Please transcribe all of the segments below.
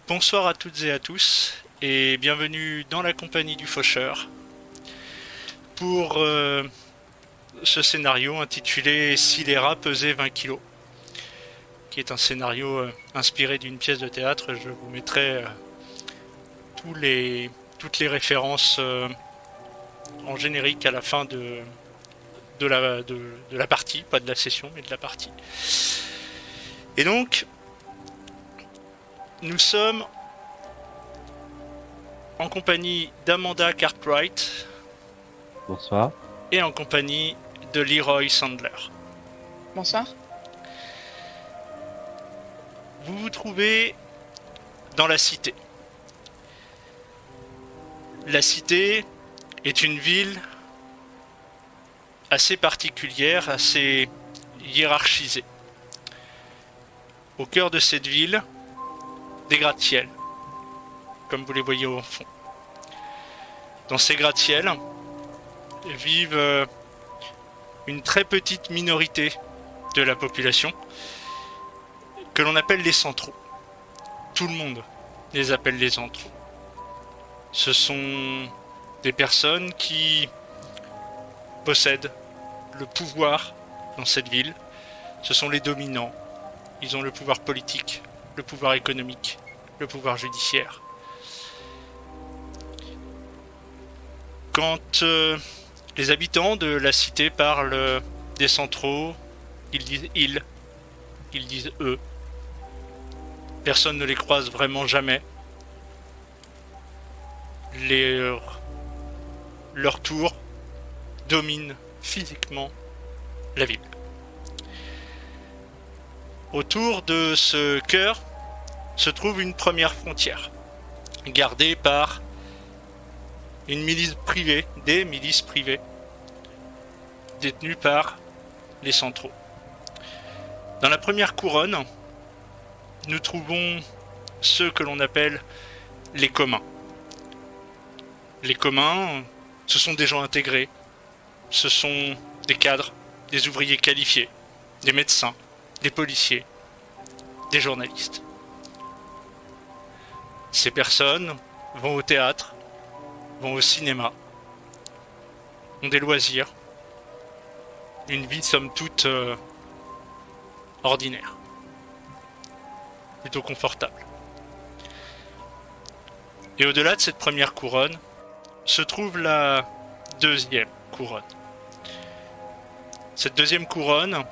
Bonsoir à toutes et à tous, et bienvenue dans la compagnie du Faucheur pour ce scénario intitulé Si les rats pesaient 20 kilos, qui est un scénario inspiré d'une pièce de théâtre. Je vous mettrai tous les, toutes les références en générique à la fin de la partie, pas de la session, mais de la partie. Et donc, nous sommes en compagnie d'Amanda Cartwright Bonsoir. et en compagnie de Leroy Sandler. Bonsoir. Vous vous trouvez dans la cité. La cité est une ville assez particulière, assez hiérarchisée. Au cœur de cette ville, des gratte-ciels, comme vous les voyez au fond. Dans ces gratte-ciels vivent une très petite minorité de la population que l'on appelle les centraux. Tout le monde les appelle les centraux. Ce sont des personnes qui possèdent le pouvoir dans cette ville. Ce sont les dominants. Ils ont le pouvoir politique, le pouvoir économique, le pouvoir judiciaire. Quand les habitants de la cité parlent des centraux, ils disent ils disent eux. Personne ne les croise vraiment jamais. Leur tour domine physiquement la ville. Autour de ce cœur se trouve une première frontière, gardée par une milice privée, des milices privées, détenues par les centraux. Dans la première couronne, nous trouvons ceux que l'on appelle les communs. Les communs, ce sont des gens intégrés, ce sont des cadres, des ouvriers qualifiés, des médecins, des policiers, des journalistes. Ces personnes vont au théâtre, vont au cinéma, ont des loisirs, une vie somme toute ordinaire, plutôt confortable. Et au-delà de cette première couronne se trouve la deuxième couronne. Cette deuxième couronne,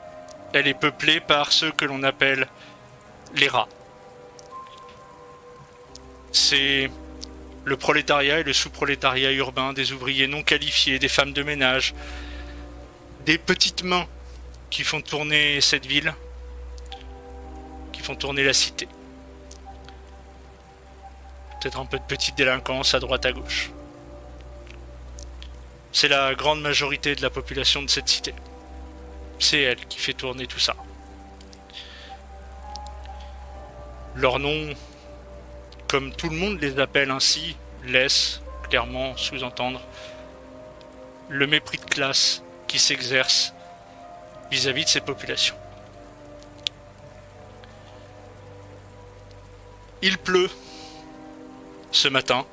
elle est peuplée par ceux que l'on appelle les rats. C'est le prolétariat et le sous-prolétariat urbain, des ouvriers non qualifiés, des femmes de ménage, des petites mains qui font tourner cette ville, qui font tourner la cité. Peut-être un peu de petite délinquance à droite à gauche. C'est la grande majorité de la population de cette cité. C'est elle qui fait tourner tout ça. Leur nom, comme tout le monde les appelle ainsi, laisse clairement sous-entendre le mépris de classe qui s'exerce vis-à-vis de ces populations. Il pleut ce matin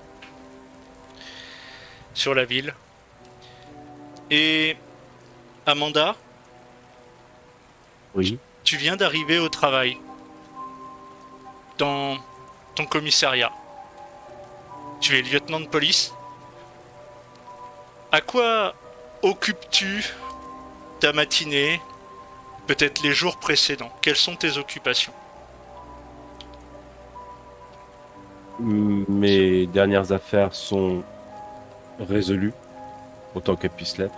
sur la ville. Et Amanda, Oui. tu viens d'arriver au travail dans ton commissariat. Tu es lieutenant de police. À quoi occupes-tu ta matinée, peut-être les jours précédents? Quelles sont tes occupations? Mes dernières affaires sont résolues, autant qu'elles puissent l'être.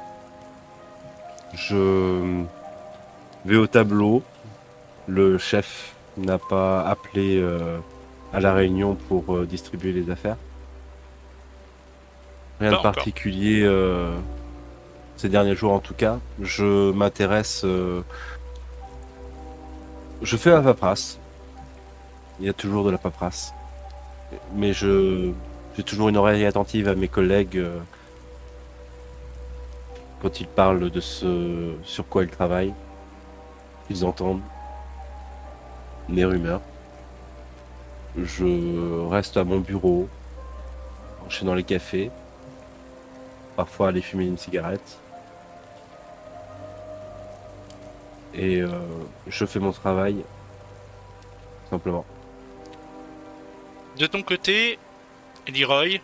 Je vais au tableau. Le chef n'a pas appelé à la réunion pour distribuer les affaires. Rien Pas de encore. particulier ces derniers jours en tout cas. Je m'intéresse... je fais la paperasse. Il y a toujours de la paperasse. Mais j'ai toujours une oreille attentive à mes collègues quand ils parlent de ce sur quoi ils travaillent. Ils entendent mes rumeurs. je reste à mon bureau, je suis dans les cafés, parfois aller fumer une cigarette. Et je fais mon travail, tout simplement. De ton côté, Leroy,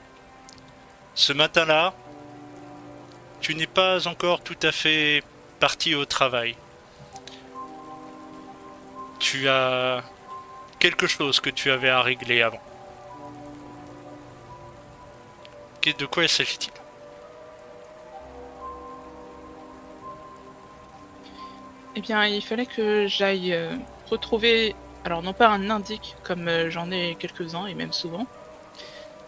ce matin-là, tu n'es pas encore tout à fait parti au travail. Tu as quelque chose que tu avais à régler avant. De quoi s'agit-il? Eh bien, il fallait que j'aille retrouver, alors non pas un indique comme j'en ai quelques-uns et même souvent,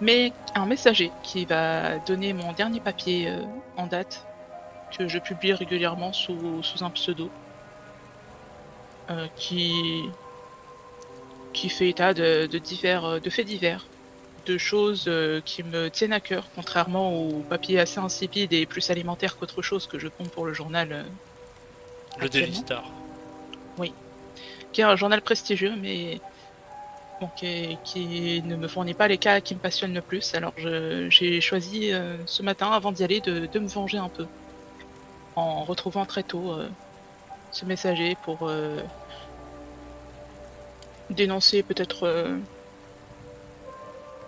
mais un messager qui va donner mon dernier papier en date que je publie régulièrement sous un pseudo euh, qui, qui fait état de faits divers, de choses qui me tiennent à cœur, contrairement au papier assez insipide et plus alimentaire qu'autre chose que je pompe pour le journal Le Daily actuellement. Star. Oui, qui est un journal prestigieux, mais bon, qui ne me fournit pas les cas qui me passionnent le plus. Alors j'ai choisi ce matin, avant d'y aller, de me venger un peu, en retrouvant très tôt ce messager pour dénoncer peut-être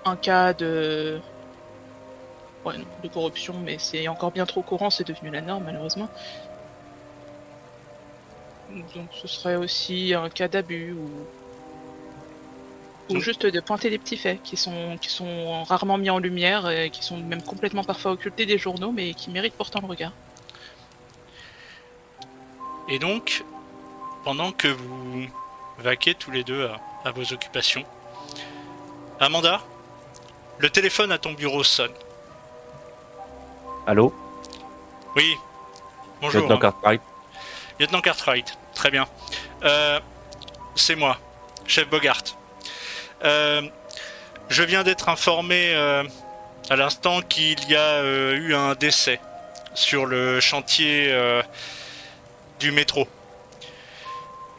un cas de... Ouais, non, de corruption, mais c'est encore bien trop courant, c'est devenu la norme malheureusement. Donc ce serait aussi un cas d'abus ou juste de pointer des petits faits qui sont rarement mis en lumière et qui sont même complètement parfois occultés des journaux, mais qui méritent pourtant le regard. Et donc, pendant que vous vaquez tous les deux à vos occupations, Amanda, le téléphone à ton bureau sonne. Allô? Oui, bonjour. Lieutenant Cartwright? Lieutenant Cartwright, très bien. C'est moi, chef Bogart. Je viens d'être informé à l'instant qu'il y a eu un décès sur le chantier du métro.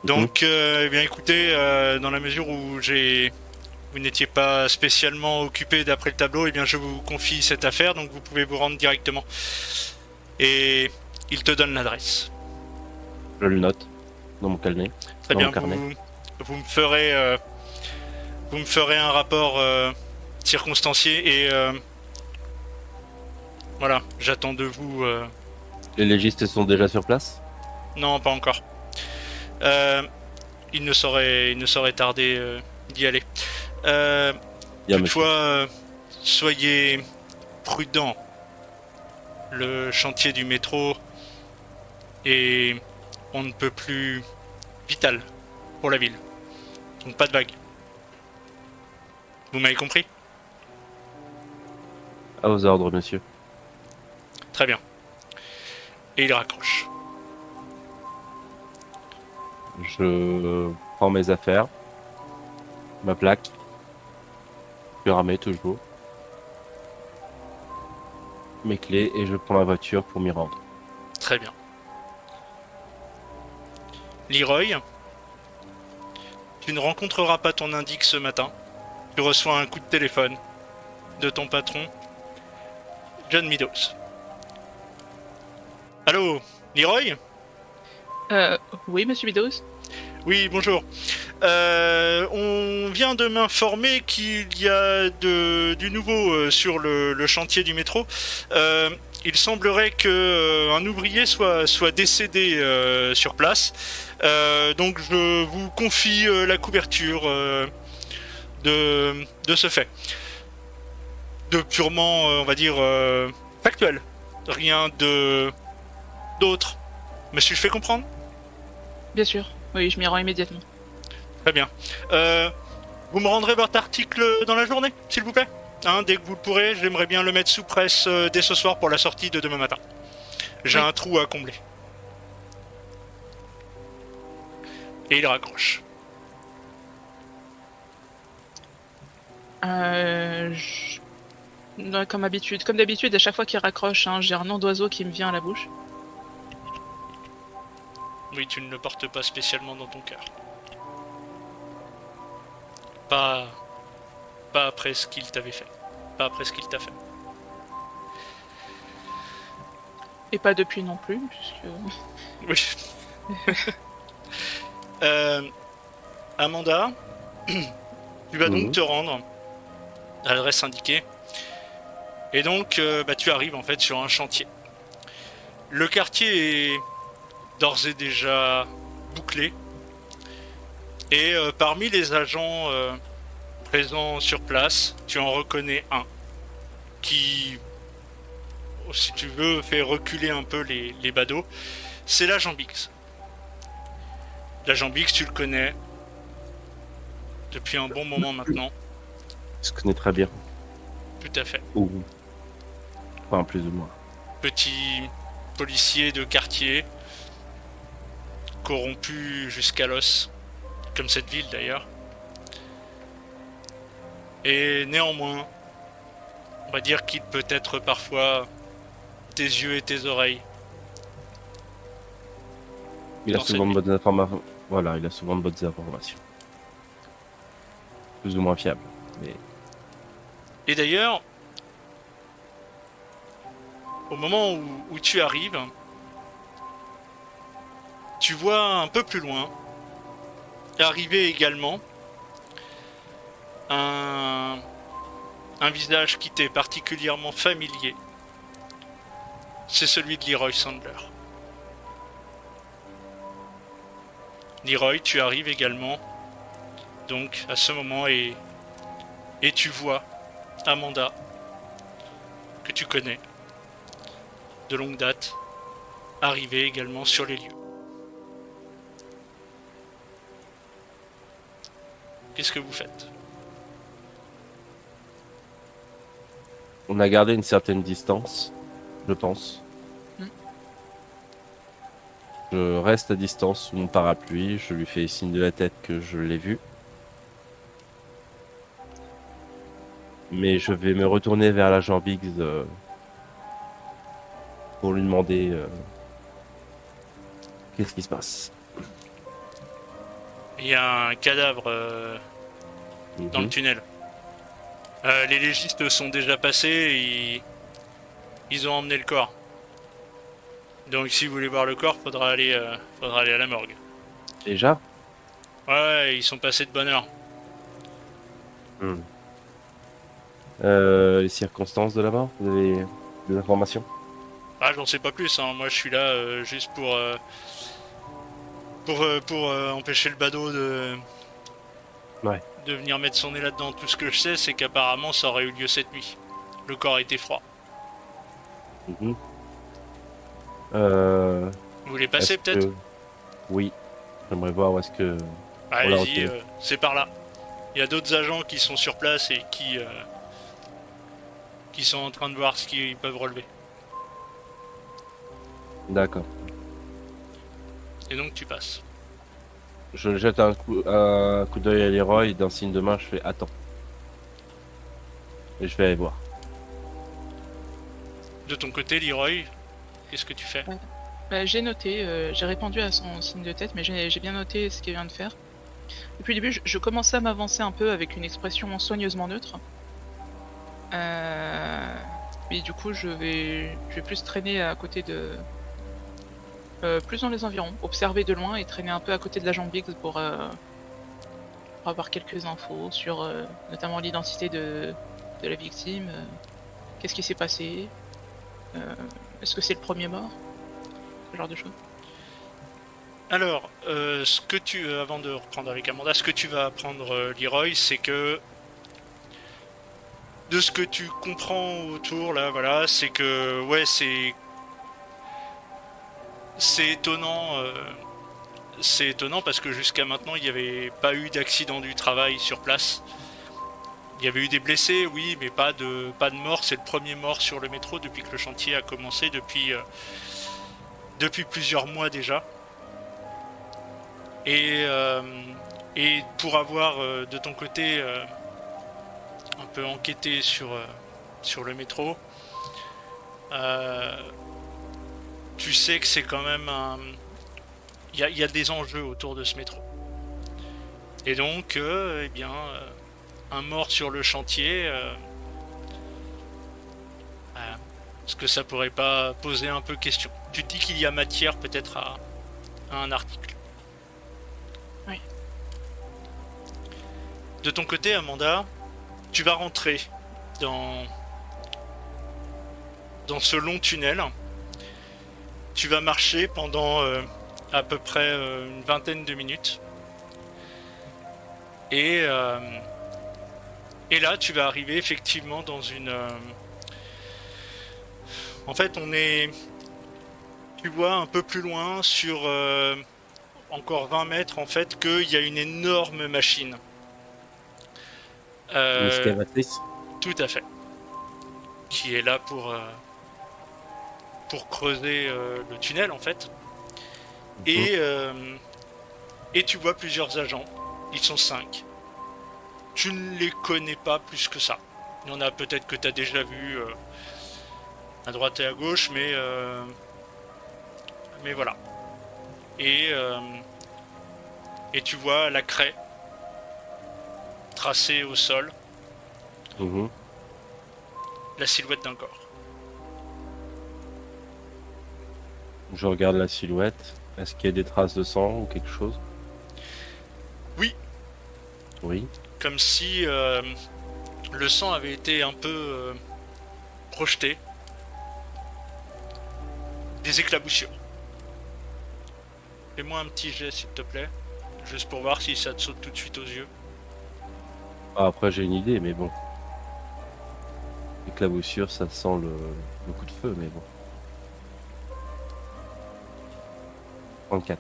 Donc, eh bien écoutez, dans la mesure où vous n'étiez pas spécialement occupé d'après le tableau, eh bien je vous confie cette affaire, donc vous pouvez vous rendre directement. Et il te donne l'adresse. Je le note dans mon carnet. Très Dans bien, mon carnet. vous me ferez un rapport circonstancié et voilà, j'attends de vous. Les légistes sont déjà sur place? Non, pas encore. Euh, il ne saurait tarder d'y aller. Bien, Toutefois, soyez prudent. Le chantier du métro est on ne peut plus vital pour la ville. Donc pas de vague. Vous m'avez compris? À vos ordres, monsieur. Très bien. Et il raccroche. Je prends mes affaires, ma plaque, je ramais toujours, mes clés et je prends ma voiture pour m'y rendre. Très bien. Leroy, tu ne rencontreras pas ton indique ce matin. Tu reçois un coup de téléphone de ton patron, John Meadows. Allô, Leroy? Oui, monsieur Meadows. Oui, bonjour. On vient de m'informer qu'il y a du nouveau sur le chantier du métro. Il semblerait que un ouvrier soit décédé sur place. Donc je vous confie la couverture de ce fait. De purement, on va dire, factuel. Rien d'autre. Me suis-je fait comprendre? Bien sûr. Oui, je m'y rends immédiatement. Très bien. Vous me rendrez votre article dans la journée, s'il vous plaît, hein, dès que vous le pourrez. J'aimerais bien le mettre sous presse dès ce soir pour la sortie de demain matin. J'ai Oui. un trou à combler. Et il raccroche. Non, comme d'habitude, à chaque fois qu'il raccroche, hein, j'ai un nom d'oiseau qui me vient à la bouche. Oui, tu ne le portes pas spécialement dans ton cœur. Pas Pas après ce qu'il t'avait fait. Pas après ce qu'il t'a fait. Et pas depuis non plus, puisque... Oui. Amanda, tu vas donc te rendre à l'adresse indiquée. Et donc, tu arrives en fait sur un chantier. Le quartier est d'ores et déjà bouclé. Et parmi les agents présents sur place, tu en reconnais un qui, si tu veux, fait reculer un peu les badauds. C'est l'agent Bix. L'agent Bix, tu le connais depuis un bon moment maintenant. Je connais très bien. Tout à fait. Ou enfin, plus ou moins. Petit policier de quartier, corrompu jusqu'à l'os, comme cette ville d'ailleurs. Et néanmoins, on va dire qu'il peut être parfois tes yeux et tes oreilles. Il a Dans souvent de cette bonnes informations. Voilà, il a souvent de bonnes informations. Plus ou moins fiables. Mais Et d'ailleurs, au moment où tu arrives, tu vois un peu plus loin arriver également un visage qui t'est particulièrement familier. C'est celui de Leroy Sandler. Leroy, tu arrives également donc à ce moment et tu vois Amanda, que tu connais de longue date, arriver également sur les lieux. Qu'est-ce que vous faites? on a gardé une certaine distance, je pense. Je reste à distance sous mon parapluie, je lui fais signe de la tête que je l'ai vu. Mais je vais me retourner vers l'agent Biggs pour lui demander qu'est-ce qui se passe. Il y a un cadavre dans le tunnel. Les légistes sont déjà passés et ils ont emmené le corps. Donc si vous voulez voir le corps, faudra aller à la morgue. Déjà? Ouais, ils sont passés de bonne heure. Les circonstances de la mort? Vous avez des informations? Ah, j'en sais pas plus, hein. Moi je suis là juste pour empêcher le badaud de venir mettre son nez là-dedans. Tout ce que je sais, c'est qu'apparemment ça aurait eu lieu cette nuit. Le corps était froid. Vous voulez passer peut-être? Oui, j'aimerais voir où est-ce que... Allez-y, c'est par là. Il y a d'autres agents qui sont sur place et qui sont en train de voir ce qu'ils peuvent relever. D'accord. Et donc tu passes. Je jette un coup d'œil à Leroy et d'un signe de main, je fais attends. Et je vais aller voir. De ton côté, Leroy, qu'est-ce que tu fais? J'ai noté, j'ai répondu à son signe de tête, mais j'ai bien noté ce qu'il vient de faire. Depuis le début, je commençais à m'avancer un peu avec une expression soigneusement neutre. Mais du coup, je vais plus traîner à côté de... plus dans les environs, observer de loin et traîner un peu à côté de l'agent Biggs pour avoir quelques infos sur notamment l'identité de la victime, qu'est-ce qui s'est passé, est-ce que c'est le premier mort, ce genre de choses. Alors, avant de reprendre avec Amanda, ce que tu vas apprendre, Leroy, c'est que de ce que tu comprends autour, là, voilà, c'est que, ouais, c'est étonnant. C'est étonnant parce que jusqu'à maintenant, il n'y avait pas eu d'accident du travail sur place. Il y avait eu des blessés, oui, mais pas de mort. C'est le premier mort sur le métro depuis que le chantier a commencé, depuis plusieurs mois déjà. Et pour avoir de ton côté un peu enquêté sur le métro, tu sais que c'est quand même il y a des enjeux autour de ce métro. Et donc, un mort sur le chantier, est-ce que ça pourrait pas poser un peu question? Tu te dis qu'il y a matière peut-être à un article. Oui. De ton côté, Amanda, tu vas rentrer dans ce long tunnel. Tu vas marcher pendant à peu près une vingtaine de minutes. Et là, tu vas arriver effectivement dans une... En fait, on est... Tu vois un peu plus loin, sur encore 20 mètres, en fait, qu'il y a une énorme machine. Une excavatrice. Tout à fait. Qui est là pour creuser le tunnel, en fait. Et tu vois plusieurs agents. Ils sont 5. Tu ne les connais pas plus que ça. Il y en a peut-être que tu as déjà vu à droite et à gauche, mais voilà. Et tu vois la craie tracée au sol, Mhm. la silhouette d'un corps. Je regarde la silhouette. Est-ce qu'il y a des traces de sang ou quelque chose? Oui. Oui. Comme si le sang avait été un peu projeté. Des éclaboussures. Fais-moi un petit jet, s'il te plaît. Juste pour voir si ça te saute tout de suite aux yeux. Ah, après, j'ai une idée, mais bon. L'éclaboussure, ça sent le coup de feu, mais bon. 34.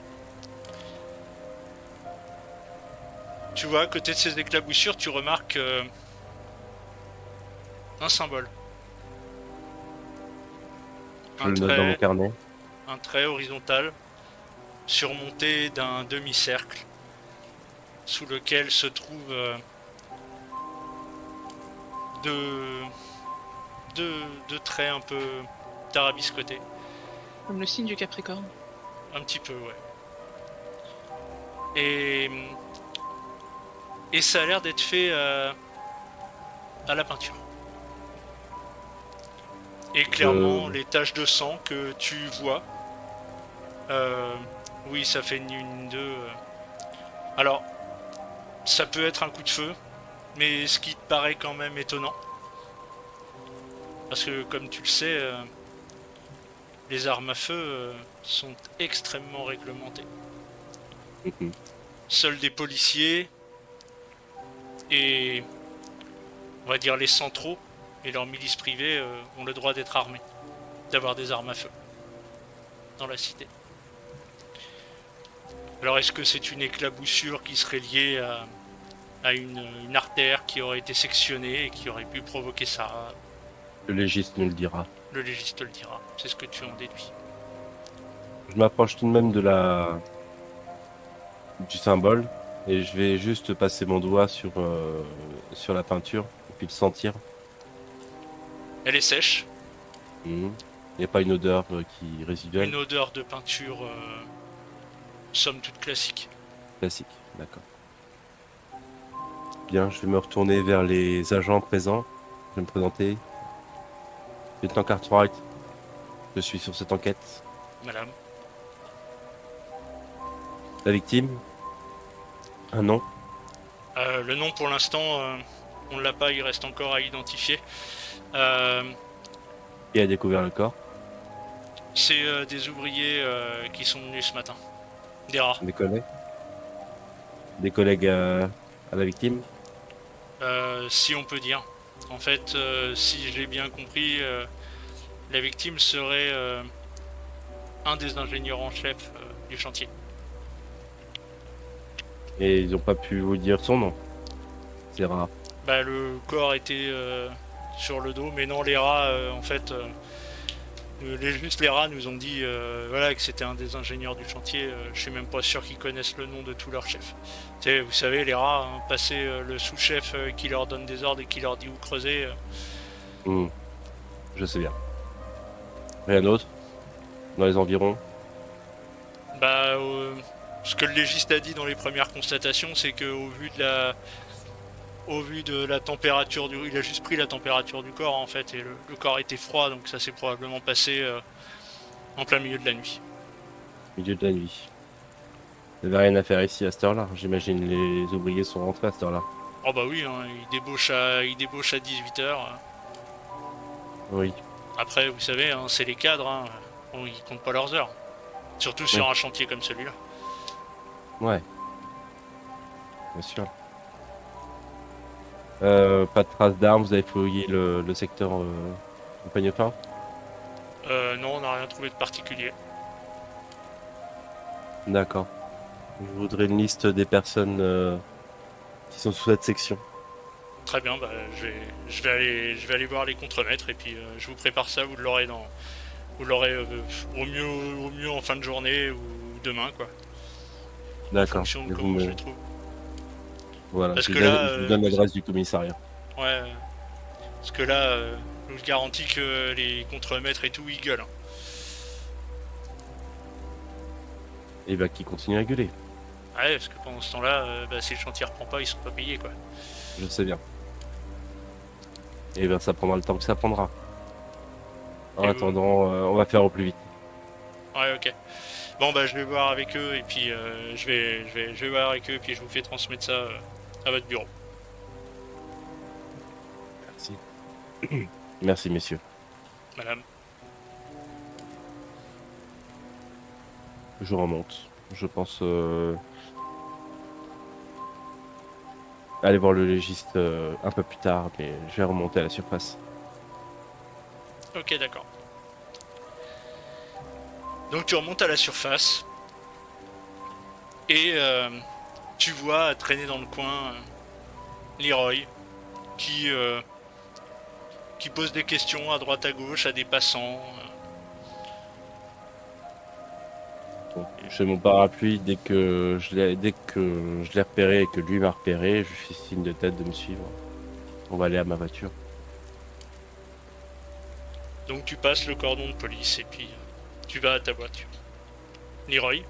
Tu vois, à côté de ces éclaboussures, tu remarques un symbole. Je le note dans mon carnet. Un trait horizontal surmonté d'un demi-cercle sous lequel se trouvent deux traits un peu tarabiscotés. Comme le signe du Capricorne. Un petit peu, ouais. Et ça a l'air d'être fait à la peinture. Et clairement, les taches de sang que tu vois, oui, ça fait une, deux. Alors, ça peut être un coup de feu, mais ce qui te paraît quand même étonnant, parce que comme tu le sais, les armes à feu sont extrêmement réglementées. Mhm. Seuls des policiers et, on va dire, les centraux et leurs milices privées ont le droit d'être armés, d'avoir des armes à feu dans la cité. Alors est-ce que c'est une éclaboussure qui serait liée à une artère qui aurait été sectionnée et qui aurait pu provoquer ça? Le légiste nous le dira. Le légiste le dira, c'est ce que tu en déduis. Je m'approche tout de même du symbole et je vais juste passer mon doigt sur la peinture et puis le sentir. Elle est sèche, Il n'y a pas une odeur qui résiduelle. une odeur de peinture somme toute classique. Classique, d'accord. Bien, je vais me retourner vers les agents présents. Je vais me présenter. Lieutenant Cartwright, je suis sur cette enquête. Madame, La victime? Un nom? le nom pour l'instant, on ne l'a pas, il reste encore à identifier. Qui a découvert le corps? C'est des ouvriers qui sont venus ce matin. Des rats. Des collègues? Des collègues à la victime? Si on peut dire. En fait, si j'ai bien compris, la victime serait un des ingénieurs en chef du chantier. Et ils n'ont pas pu vous dire son nom. C'est rare. Bah, le corps était sur le dos, mais non, les rats, en fait, juste les rats nous ont dit voilà, que c'était un des ingénieurs du chantier. Je suis même pas sûr qu'ils connaissent le nom de tous leurs chefs. Tu sais, vous savez, les rats, hein, passer le sous-chef qui leur donne des ordres et qui leur dit où creuser. Je sais bien. Rien d'autre? Dans les environs? Bah, ce que le légiste a dit dans les premières constatations, c'est qu'au vu de au vu de la température du... Il a juste pris la température du corps en fait, et le corps était froid, donc ça s'est probablement passé en plein milieu de la nuit. Milieu de la nuit. Vous n'avez rien à faire ici à cette heure-là. J'imagine les ouvriers sont rentrés à cette heure-là. Oh bah oui, hein, il débauche à 18h. Oui. Après, vous savez, hein, c'est les cadres, hein, bon, ils comptent pas leurs heures. Surtout sur Oui. un chantier comme celui-là. Ouais, bien sûr. Pas de traces d'armes, vous avez fouillé le secteur Compagne Fin? Non, on n'a rien trouvé de particulier. D'accord. Je voudrais une liste des personnes qui sont sous cette section. Très bien, bah, je vais aller voir les contremaîtres et puis je vous prépare ça, vous l'aurez au mieux en fin de journée ou demain quoi, en D'accord. fonction de Et vous comment je me... les trouve. Voilà, Parce je que vous donne, là, je vous donne l'adresse du commissariat. ouais, parce que là, je vous garantis que les contremaîtres et tout, ils gueulent, hein. Et bah, qui continue à gueuler. Ouais, parce que pendant ce temps-là, bah, si le chantier reprend pas, ils sont pas payés quoi. Je sais bien. Et ben, ça prendra le temps que ça prendra. En Et attendant, on va faire au plus vite. ouais, ok. Bon bah je vais voir avec eux et puis je vais voir avec eux et puis je vous fais transmettre ça à votre bureau. Merci. Merci, messieurs. Madame. Je remonte. Je pense aller voir le légiste un peu plus tard, mais je vais remonter à la surface. Ok, d'accord. Donc tu remontes à la surface et tu vois traîner dans le coin Leroy qui, euh, qui pose des questions à droite à gauche à des passants. Donc, je fais mon parapluie dès que je l'ai repéré et que lui m'a repéré, je lui fais signe de tête de me suivre. On va aller à ma voiture. Donc tu passes le cordon de police et puis tu vas à ta voiture. Leroy.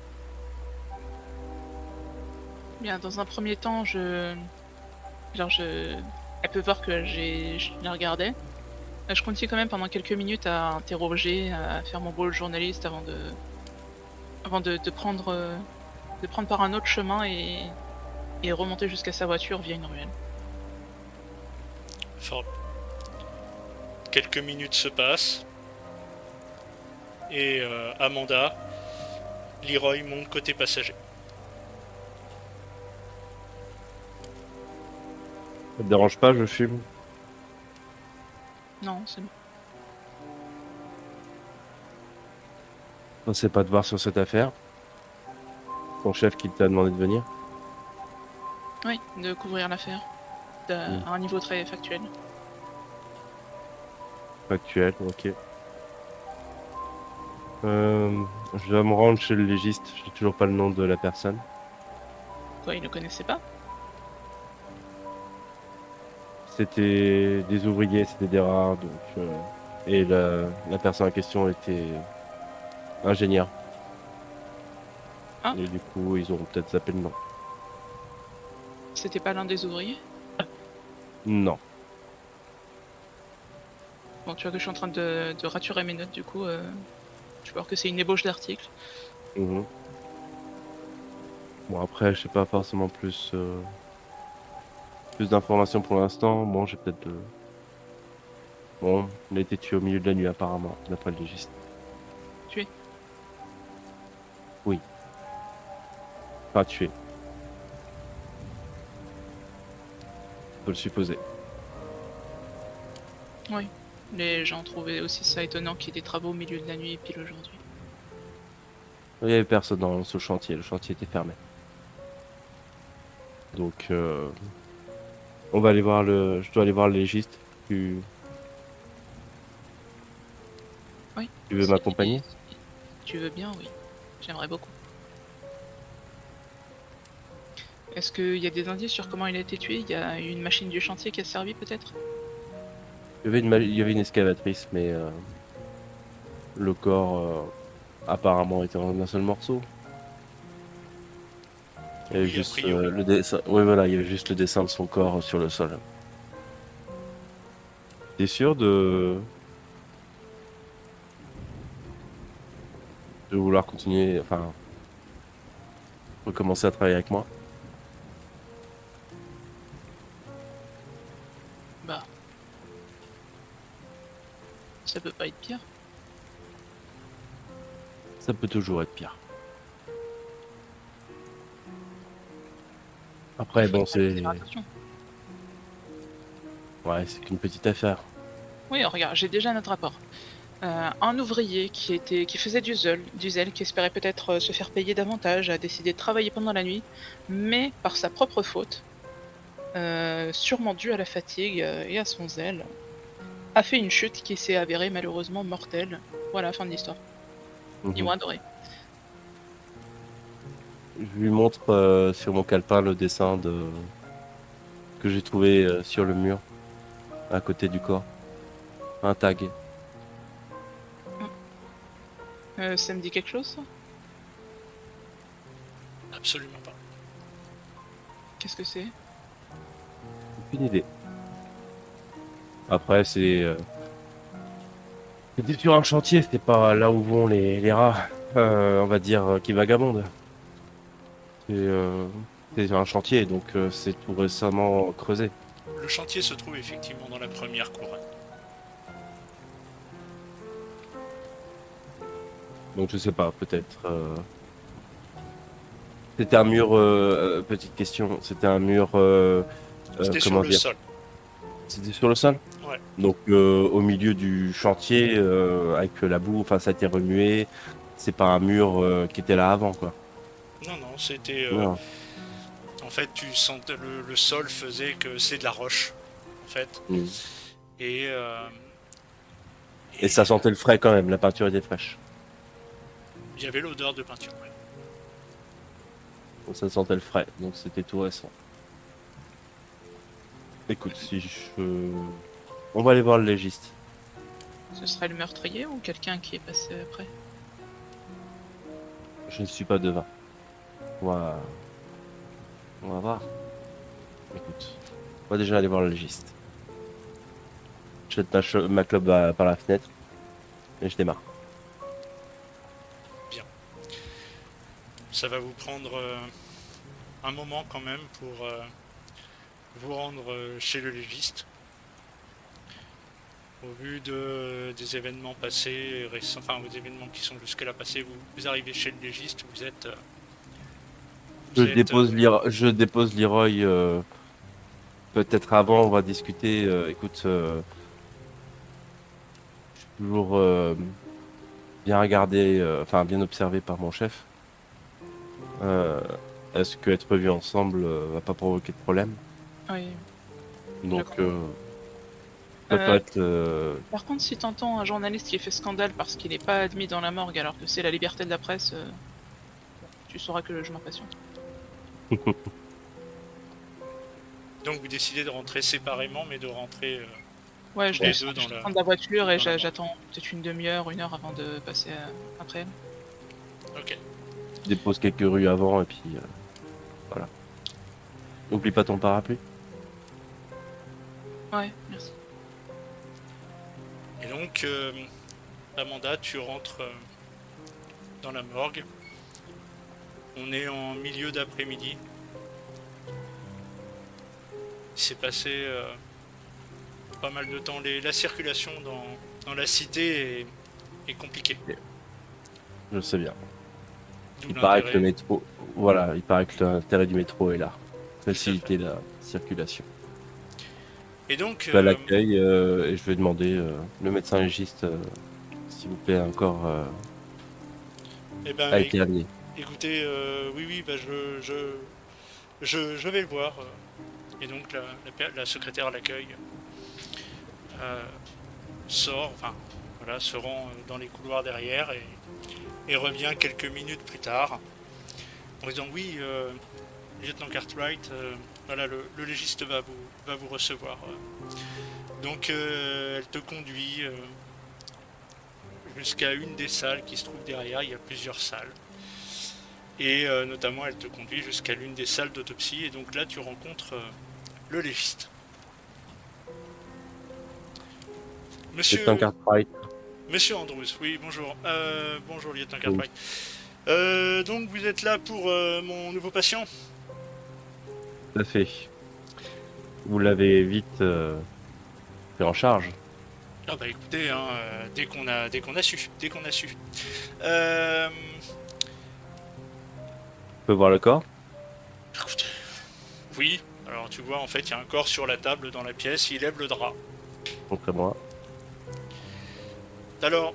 Bien, dans un premier temps, elle peut voir que je la regardais. Je continue quand même pendant quelques minutes à interroger, à faire mon rôle de journaliste avant de prendre par un autre chemin et remonter jusqu'à sa voiture via une ruelle. Fort. Quelques minutes se passent et Amanda, Leroy monte côté passager. Ça te dérange pas, je fume? Non, c'est bon. On sait pas de voir sur cette affaire. Ton chef qui t'a demandé de venir. Oui, de couvrir l'affaire à un niveau très factuel. Factuel, ok. Je dois me rendre chez le légiste. J'ai toujours pas le nom de la personne. Quoi, il ne connaissait pas? C'était des ouvriers, c'était des rares, donc et la personne en question était ingénieur. Ah. Et du coup, ils auront peut-être zappé le nom. C'était pas l'un des ouvriers? Non. Bon, tu vois que je suis en train de raturer mes notes, du coup, je peux voir que c'est une ébauche d'article. Mhm. Bon, après, je sais pas forcément plus d'informations pour l'instant. Bon, j'ai peut-être Bon, il a été tué au milieu de la nuit apparemment, d'après le légiste. Tué? Oui. Pas tué. On peut le supposer. Oui. Les gens trouvaient aussi ça étonnant qu'il y ait des travaux au milieu de la nuit pile aujourd'hui. Il y avait personne dans ce chantier, le chantier était fermé. Donc, on va aller voir je dois aller voir le légiste. Oui. Tu veux m'accompagner? Si tu veux bien, oui. J'aimerais beaucoup. Est-ce qu'il y a des indices sur comment il a été tué? Il y a une machine du chantier qui a servi peut-être? Il y avait une excavatrice, mais le corps apparemment était en un seul morceau. Il y avait Oui, a juste priori. le dessin. Oui, voilà, il y avait juste le dessin de son corps sur le sol. T'es sûr de vouloir continuer, enfin, recommencer à travailler avec moi? Bah, ça peut pas être pire. Ça peut toujours être pire. Il Après, faut bon, faire c'est. attention. Ouais, c'est qu'une petite affaire. Oui, regarde, j'ai déjà notre rapport. Un ouvrier qui faisait du zèle, qui espérait peut-être se faire payer davantage, a décidé de travailler pendant la nuit, mais par sa propre faute, sûrement due à la fatigue et à son zèle, a fait une chute qui s'est avérée malheureusement mortelle. Voilà, fin de l'histoire. Ils Mhm. m'ont adoré. Je lui montre sur mon calepin le dessin que j'ai trouvé sur le mur, à côté du corps. Un tag. Ça me dit quelque chose, ça? Absolument pas. Qu'est-ce que c'est? Aucune idée. Après, c'était sur un chantier, c'était pas là où vont les rats, on va dire, qui vagabondent. C'est c'est un chantier, donc c'est tout récemment creusé. Le chantier se trouve effectivement dans la première couronne. Donc je sais pas, peut-être. C'était un mur, petite question, c'était un mur, C'était sur comment le dire? sol. C'était sur le sol? Ouais. Donc au milieu du chantier, avec la boue, enfin ça a été remué. C'est pas un mur qui était là avant, quoi. Non, non, c'était. Non. En fait, tu sentais le sol faisait que c'est de la roche, en fait. Mm. Et, Et ça sentait le frais quand même, la peinture était fraîche. il y avait l'odeur de peinture. Ouais. Donc ça sentait le frais, donc c'était tout récent. Écoute, si je... On va aller voir le légiste. Ce serait le meurtrier ou quelqu'un qui est passé après? Je ne suis pas devin. On va, on va voir. Écoute, on va déjà aller voir le légiste. Je jette ma clope par la fenêtre et je démarre. Ça va vous prendre un moment quand même pour vous rendre chez le légiste. Au vu des événements passés, récents, enfin aux événements qui sont jusque-là passés, vous arrivez chez le légiste, vous êtes... Je dépose Leroy. Peut-être avant, on va discuter. Écoute, je suis toujours bien regardé, enfin bien observé par mon chef. Euh, Est-ce que être vu ensemble va pas provoquer de problème? Oui. Donc, D'accord. ça peut Euh, être. Par contre, si t'entends un journaliste qui fait scandale parce qu'il n'est pas admis dans la morgue alors que c'est la liberté de la presse, tu sauras que je m'impatiente. Donc vous décidez de rentrer séparément, mais de rentrer Ouais, tous je les deux descends, dans je la... descends de la voiture et dans la morgue. j'attends peut-être une demi-heure, une heure avant de passer après elle. Ok. Dépose quelques rues avant et puis voilà. N'oublie pas ton parapluie. Ouais, merci. Et donc, Amanda, tu rentres dans la morgue. On est en milieu d'après-midi. Il s'est passé pas mal de temps. La circulation dans la cité est compliquée. Je sais bien. D'où Il paraît que le l'intérêt. métro. Voilà, il paraît que l'intérêt du métro est là. Tout à fait. Faciliter la circulation. Et donc, Je vais à l'accueil et je vais demander le médecin légiste, s'il vous plaît, encore eh ben, a été amené. écoutez, oui, oui, bah, je vais le voir. Et donc, la secrétaire à l'accueil euh, sort, enfin, voilà, se rend dans les couloirs derrière et revient quelques minutes plus tard en disant oui, lieutenant Cartwright, voilà, le légiste va vous recevoir. Donc, elle te conduit jusqu'à une des salles qui se trouve derrière. Il y a plusieurs salles. Et notamment, elle te conduit jusqu'à l'une des salles d'autopsie. Et donc là, tu rencontres le légiste. Lieutenant Monsieur, Cartwright. Monsieur Andrews, oui, bonjour. Bonjour, lieutenant Oui, Cartwright. Donc, vous êtes là pour mon nouveau patient? tout à fait. Vous l'avez vite pris en charge. Ah bah écoutez, hein, dès qu'on a su, Euh, On peut voir le corps? écoutez, oui. Alors tu vois, en fait, il y a un corps sur la table dans la pièce. Il lève le drap. Montrez-moi. Alors,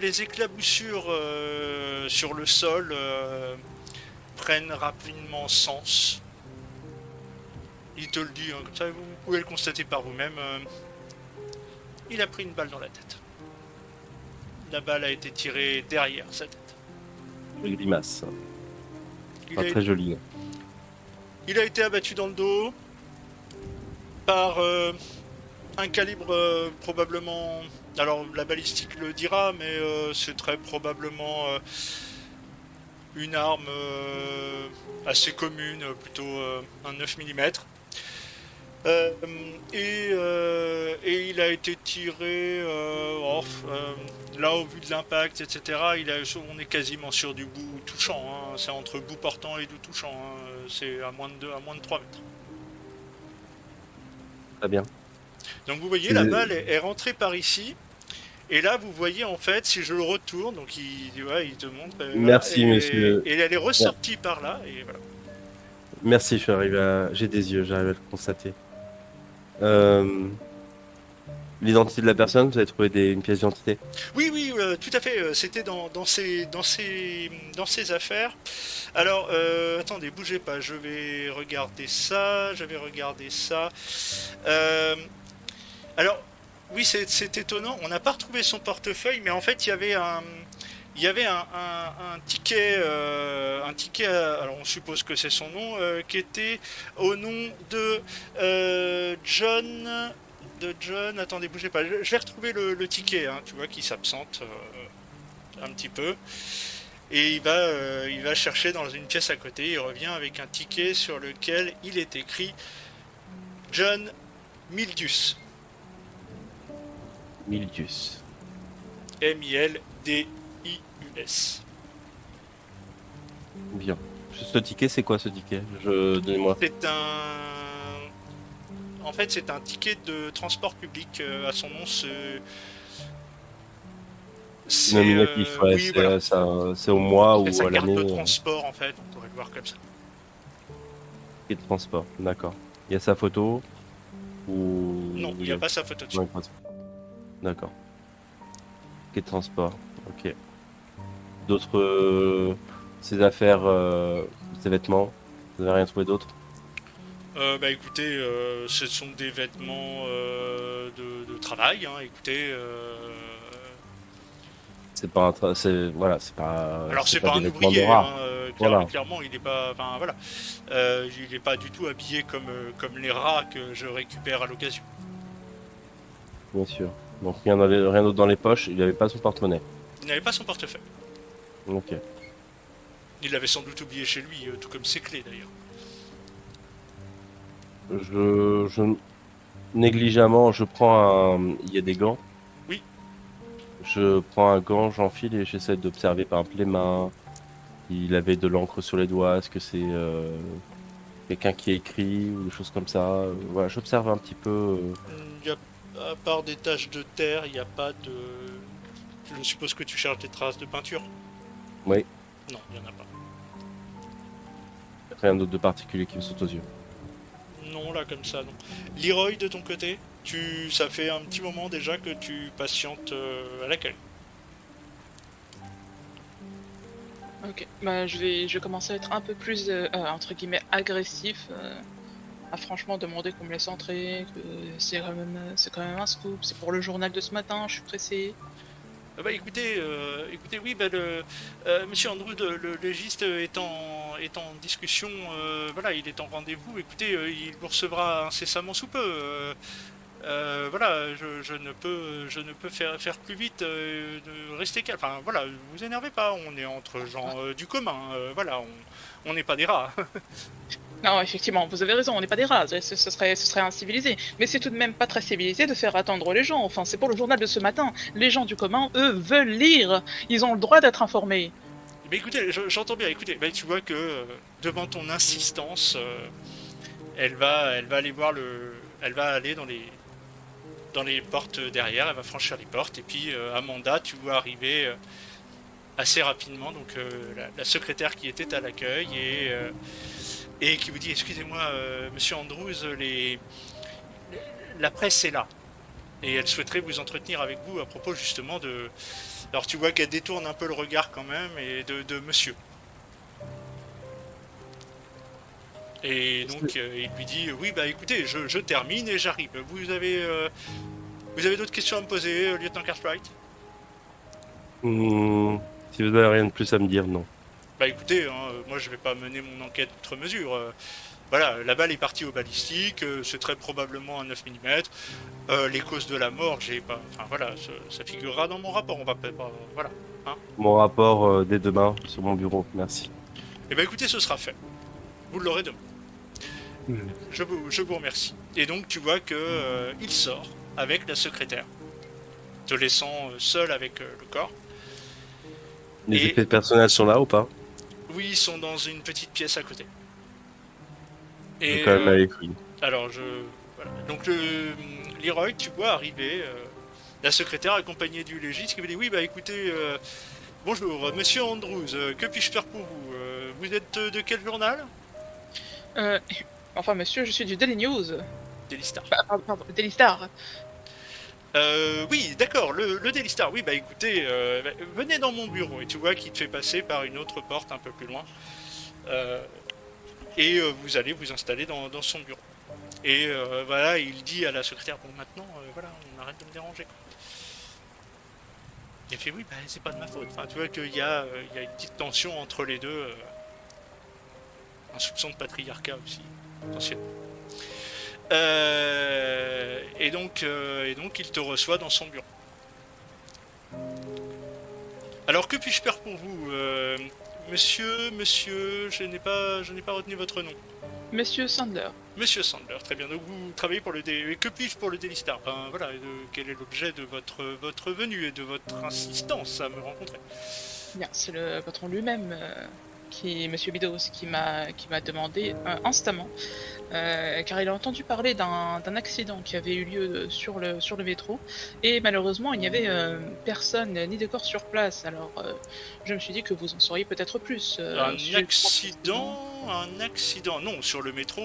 les éclaboussures sur le sol prennent rapidement sens. Il te le dit, hein, comme ça, vous pouvez le constater par vous-même. Il a pris une balle dans la tête. La balle a été tirée derrière sa tête. Une grimace. Il Pas a, très joli. il a été abattu dans le dos par un calibre probablement... Alors la balistique le dira, mais c'est très probablement une arme assez commune, plutôt un 9 mm. Et il a été tiré là au vu de l'impact, etc. On est quasiment sur du bout touchant, hein. C'est entre bout portant et bout touchant, hein. C'est à moins de 3 mètres. Très bien. Donc vous voyez, C'est- la balle est rentrée par ici. Et là, vous voyez en fait, si je le retourne, donc il te montre, voilà, Merci, monsieur. et elle est ressortie par là, et voilà. Merci, je suis arrivé à... J'ai des yeux, j'arrive à le constater. Euh, L'identité de la personne, vous avez trouvé une pièce d'identité? Oui, oui, tout à fait. C'était dans ses affaires. Alors, attendez, bougez pas. Je vais regarder ça. Je vais regarder ça. Euh, alors, oui, c'est étonnant. On n'a pas retrouvé son portefeuille, mais en fait, il y avait un ticket, alors on suppose que c'est son nom, qui était au nom John, de John. Attendez, bougez pas. Je vais retrouver le ticket, hein, tu vois, qui s'absente un petit peu. Et il va chercher dans une pièce à côté. Il revient avec un ticket sur lequel il est écrit John Mildius. Mildius. Mildius. Bien. Ce ticket, c'est quoi ce ticket? Donnez-moi. C'est un. En fait, c'est un ticket de transport public à son nom. C'est. Nominatif, ouais, Oui, voilà. c'est au mois C'est ou sa à carte l'année. de transport, en fait. On pourrait le voir comme ça. Ticket de transport, d'accord. Il y a sa photo ou... Non, il n'y a pas sa photo dessus. Non, pas. D'accord. Ticket de transport, ok. D'autres... ses affaires, ses vêtements, vous n'avez rien trouvé d'autre? Bah écoutez, ce sont des vêtements de travail, hein. Écoutez, C'est pas un voilà, c'est pas, alors c'est pas pas des un vêtements de ouvrier, rat. hein, Voilà, clairement il est pas, enfin voilà, il est pas du tout habillé comme les rats que je récupère à l'occasion. bien sûr. Donc rien, rien d'autre dans les poches, il n'avait pas son porte-monnaie. Il n'avait pas son portefeuille. Ok. Il l'avait sans doute oublié chez lui, tout comme ses clés d'ailleurs. Négligemment, je prends un... Il y a des gants. Oui. Je prends un gant, j'enfile et j'essaie d'observer par exemple les mains. Il avait de l'encre sur les doigts. Est-ce que c'est quelqu'un qui écrit ou des choses comme ça? Voilà, j'observe un petit peu. Il y a, à part des taches de terre, il n'y a pas de... Je suppose que tu cherches des traces de peinture. Oui, Non, il n'y en a pas. rien d'autre de particulier qui me saute aux yeux. Non, là comme ça, non. Leroy, de ton côté, ça fait un petit moment déjà que tu patientes à l'accueil. Ok, bah je vais commencer à être un peu plus entre guillemets agressif, à franchement demander qu'on me laisse entrer, que c'est quand même un scoop, c'est pour le journal de ce matin, je suis pressé. Bah écoutez, oui, bah Monsieur Andrew, le légiste est en discussion, voilà, il est en rendez-vous. Écoutez, il vous recevra incessamment sous peu. Voilà, je ne peux faire plus vite, rester calme. Enfin, voilà, vous énervez pas, on est entre gens du commun, voilà, on n'est pas des rats. Non, effectivement, vous avez raison, on n'est pas des rats, ce serait incivilisé. Mais c'est tout de même pas très civilisé de faire attendre les gens. Enfin, c'est pour le journal de ce matin. Les gens du commun, eux, veulent lire. Ils ont le droit d'être informés. Mais écoutez, j'entends bien, écoutez, bah, tu vois que devant ton insistance, elle va aller voir elle va aller dans les portes derrière, elle va franchir les portes, et puis Amanda, tu vois arriver assez rapidement, donc la secrétaire qui était à l'accueil, et qui vous dit, excusez-moi, monsieur Andrews, la presse est là. Et elle souhaiterait vous entretenir avec vous à propos justement de... Alors tu vois qu'elle détourne un peu le regard quand même, et de monsieur. Et donc il lui dit, oui bah écoutez, je termine et j'arrive. Vous avez d'autres questions à me poser, lieutenant Cartwright? Hmm, si vous n'avez rien de plus à me dire, non. Bah écoutez, hein, moi je vais pas mener mon enquête outre mesure. Voilà, la balle est partie au balistique, c'est très probablement un 9 mm. Les causes de la mort, j'ai pas. Enfin voilà, ça figurera dans mon rapport, on va pas. Voilà. Hein. Mon rapport dès demain sur mon bureau, merci. Et bah écoutez, ce sera fait. Vous l'aurez demain. Hmm. Je vous remercie. Et donc tu vois que il sort avec la secrétaire, te laissant seul avec le corps. Les Et effets personnels sont là ou pas? oui, ils sont dans une petite pièce à côté. Je vais Et quand même aller fouiller. alors voilà. Donc Leroy, tu vois arriver la secrétaire accompagnée du légiste qui me dit oui bah écoutez bonjour monsieur Andrews, que puis-je faire pour vous? Vous êtes de quel journal? Euh, enfin, monsieur, je suis du Daily News. Daily Star. Pardon, Daily Star. Oui, d'accord, le Daily Star. Oui, bah écoutez, venez dans mon bureau et tu vois qu'il te fait passer par une autre porte un peu plus loin. Euh, et vous allez vous installer dans son bureau. Et voilà, il dit à la secrétaire, bon maintenant, voilà, on arrête de me déranger. Quoi. Il fait oui, bah c'est pas de ma faute. Enfin, tu vois il y a une petite tension entre les deux, un soupçon de patriarcat aussi, potentiellement. Et donc il te reçoit dans son bureau. Alors que puis-je faire pour vous, monsieur, je n'ai pas retenu votre nom. Monsieur Sandler. Monsieur Sandler, très bien. Donc vous travaillez pour le Daily... Que puis-je pour le Daily Star? Ben voilà, quel est l'objet de votre venue et de votre insistance à me rencontrer? Bien, c'est le patron lui-même, Monsieur Bidos, qui m'a demandé instamment, car il a entendu parler d'un accident qui avait eu lieu sur le métro, et malheureusement il n'y avait personne ni de corps sur place. Alors je me suis dit que vous en sauriez peut-être plus. Un accident. Non, sur le métro.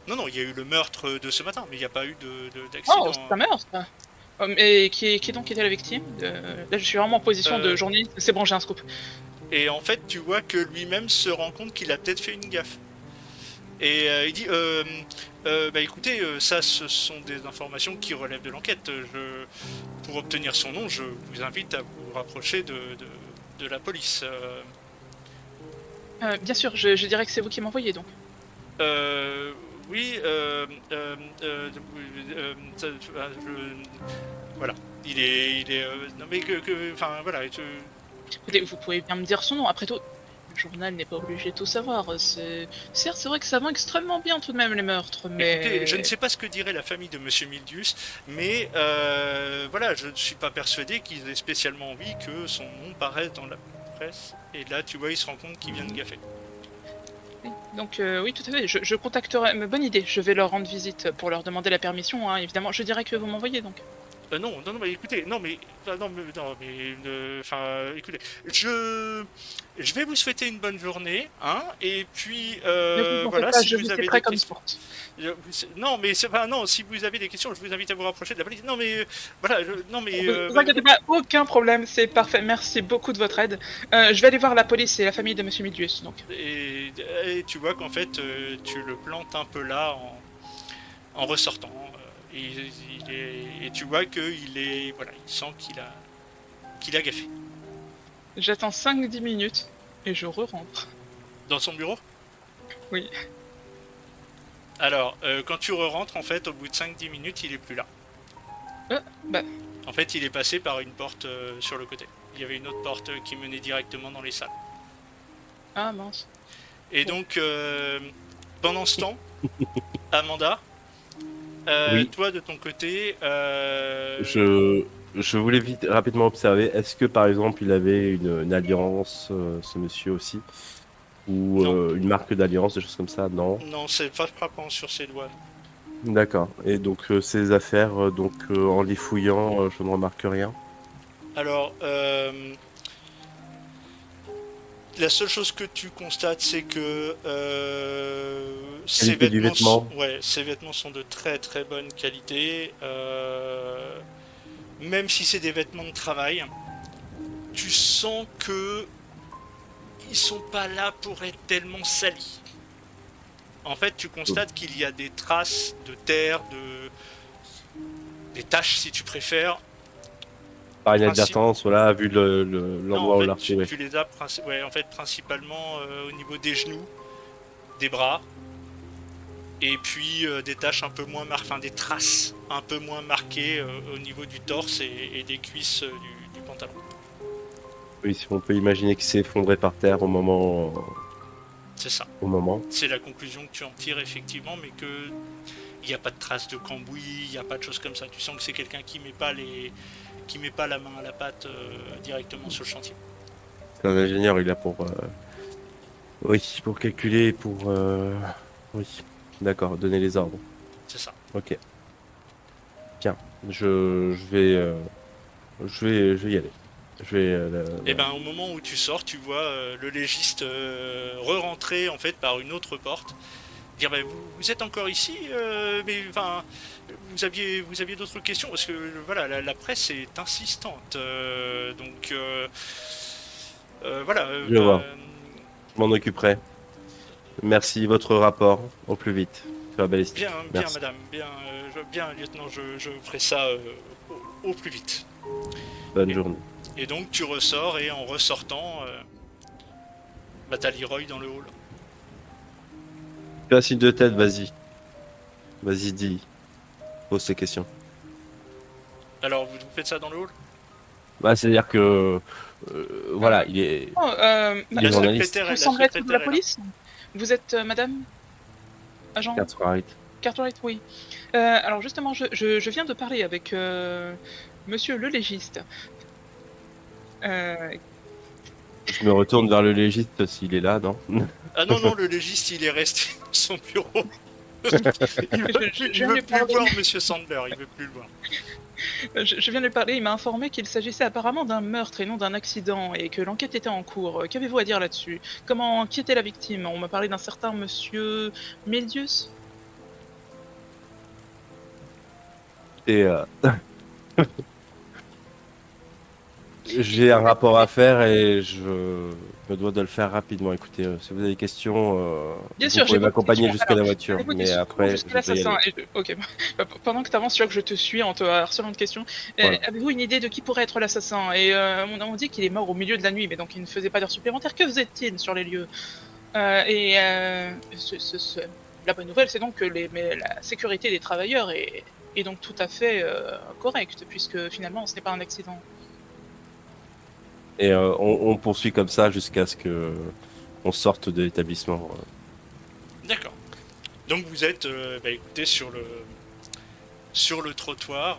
Non, non, il y a eu le meurtre de ce matin, mais il n'y a pas eu d'accident. Oh, c'est un meurtre! Et qui donc était la victime? Là, je suis vraiment en position de journaliste. C'est bon, j'ai un scoop. Et en fait, tu vois que lui-même se rend compte qu'il a peut-être fait une gaffe. Et il dit, bah écoutez, ça, ce sont des informations qui relèvent de l'enquête. Pour obtenir son nom, je vous invite à vous rapprocher de la police. Bien sûr, je dirais que c'est vous qui m'envoyez donc. Oui, voilà. Non mais enfin voilà. Écoutez, vous pouvez bien me dire son nom. Après tout, le journal n'est pas obligé de tout savoir. Certes, c'est vrai que ça vend extrêmement bien tout de même les meurtres, mais... Écoutez, je ne sais pas ce que dirait la famille de Monsieur Mildius, mais voilà, je ne suis pas persuadé qu'ils aient spécialement envie que son nom paraisse dans la presse. Et là, tu vois, il se rend compte qu'il vient de gaffer. Donc oui, tout à fait, je contacterai... Mais bonne idée, je vais leur rendre visite pour leur demander la permission, hein, évidemment. Je dirais que vous m'envoyez donc. Non, mais écoutez, écoutez, je vais vous souhaiter une bonne journée, hein, et puis, Ne vous en faites voilà, pas, si je vous vous avez prêt des comme questions, forte. non, mais c'est pas, non, si vous avez des questions, je vous invite à vous rapprocher de la police, non, mais, voilà, non, mais, Ne vous inquiétez pas, aucun problème, c'est parfait, merci beaucoup de votre aide. Je vais aller voir la police et la famille de Monsieur Midius, donc. et tu vois qu'en fait, tu le plantes un peu là, en ressortant, et tu vois qu'il est, voilà, il sent qu'il a gaffé. J'attends 5-10 minutes et je re-rentre. Dans son bureau? Oui. Alors, quand tu re-rentres, en fait, au bout de 5-10 minutes, il est plus là. Bah, En fait, il est passé par une porte sur le côté. Il y avait une autre porte qui menait directement dans les salles. ah mince. Et Bon. donc, pendant ce temps, Amanda, Oui, toi de ton côté, je voulais vite rapidement observer, est-ce que par exemple il avait une alliance, ce monsieur aussi, ou non, une marque d'alliance, des choses comme ça? Non. non, c'est pas frappant sur ses doigts. D'accord. Et donc ces affaires, donc en les fouillant, je ne remarque rien. Alors, la seule chose que tu constates, c'est que Qualité du vêtement. ses vêtements sont de très très bonne qualité. Même si c'est des vêtements de travail, tu sens que ils sont pas là pour être tellement salis. En fait, tu constates qu'il y a des traces de terre, des taches si tu préfères. Par Princi- inadvertance, voilà, vu Non, en l'endroit où fait, l'a retrouvé. tu les as ouais, en fait, principalement au niveau des genoux, des bras, et puis des taches un peu moins enfin des traces un peu moins marquées au niveau du torse et des cuisses du pantalon. Oui, si on peut imaginer qu'il s'est effondré par terre C'est ça. au moment. C'est la conclusion que tu en tires effectivement, mais que il n'y a pas de traces de cambouis, il n'y a pas de choses comme ça. Tu sens que c'est quelqu'un qui met pas la main à la pâte directement sur le chantier. C'est un ingénieur, il a oui, pour calculer, oui, d'accord, donner les ordres. C'est ça. Ok, tiens, je vais y aller. Je vais, Et ben au moment où tu sors, tu vois le légiste re-rentrer en fait par une autre porte. Dire bah, vous êtes encore ici, mais enfin vous aviez d'autres questions parce que voilà la presse est insistante. Voilà. je vois, je m'en occuperai. Merci, votre rapport, au plus vite. Sur la Bien, balistique. bien, Merci. madame, bien, bien, lieutenant, je ferai ça au plus vite. Bonne Et, journée. et donc tu ressors et en ressortant, bah t'as Leroy dans le hall. Fais un signe de tête, vas-y. Vas-y, dis. Pose tes questions. Alors vous faites ça dans le hall? Bah, c'est-à-dire que, Euh, voilà, oh, il est journaliste. vous La semblez être de la secrétaire est là. police? Vous êtes madame agent Cartwright. Cartwright? Oui. Alors justement, je viens de parler avec monsieur le légiste. Euh, Je me retourne vers le légiste s'il est là, non? Ah non, non, le légiste il est resté dans son bureau. je Il viens de veut lui plus parler. voir Monsieur Sandler, il veut plus le voir. Je viens de lui parler, il m'a informé qu'il s'agissait apparemment d'un meurtre et non d'un accident et que l'enquête était en cours. Qu'avez-vous à dire là-dessus? Qui était la victime? On m'a parlé d'un certain monsieur Milius. Et j'ai un rapport à faire et je me dois de le faire rapidement. Écoutez, si vous avez des questions, Bien vous sûr, j'ai pouvez beaucoup de questions. m'accompagner jusqu'à Alors, la voiture, avez-vous été mais secours après, jusqu'à je dois y l'assassin? aller. Ok. Pendant que tu avances, tu vois que je te suis en te harcelant de questions. Voilà. Avez-vous une idée de qui pourrait être l'assassin? Et on dit qu'il est mort au milieu de la nuit, mais donc il ne faisait pas d'heures supplémentaires. Que faisait-il sur les lieux? La bonne nouvelle, c'est donc que la sécurité des travailleurs est donc tout à fait correcte, puisque finalement, ce n'est pas un accident. Et on poursuit comme ça jusqu'à ce que on sorte de l'établissement. D'accord. Donc vous êtes, bah, écoutez, sur le trottoir,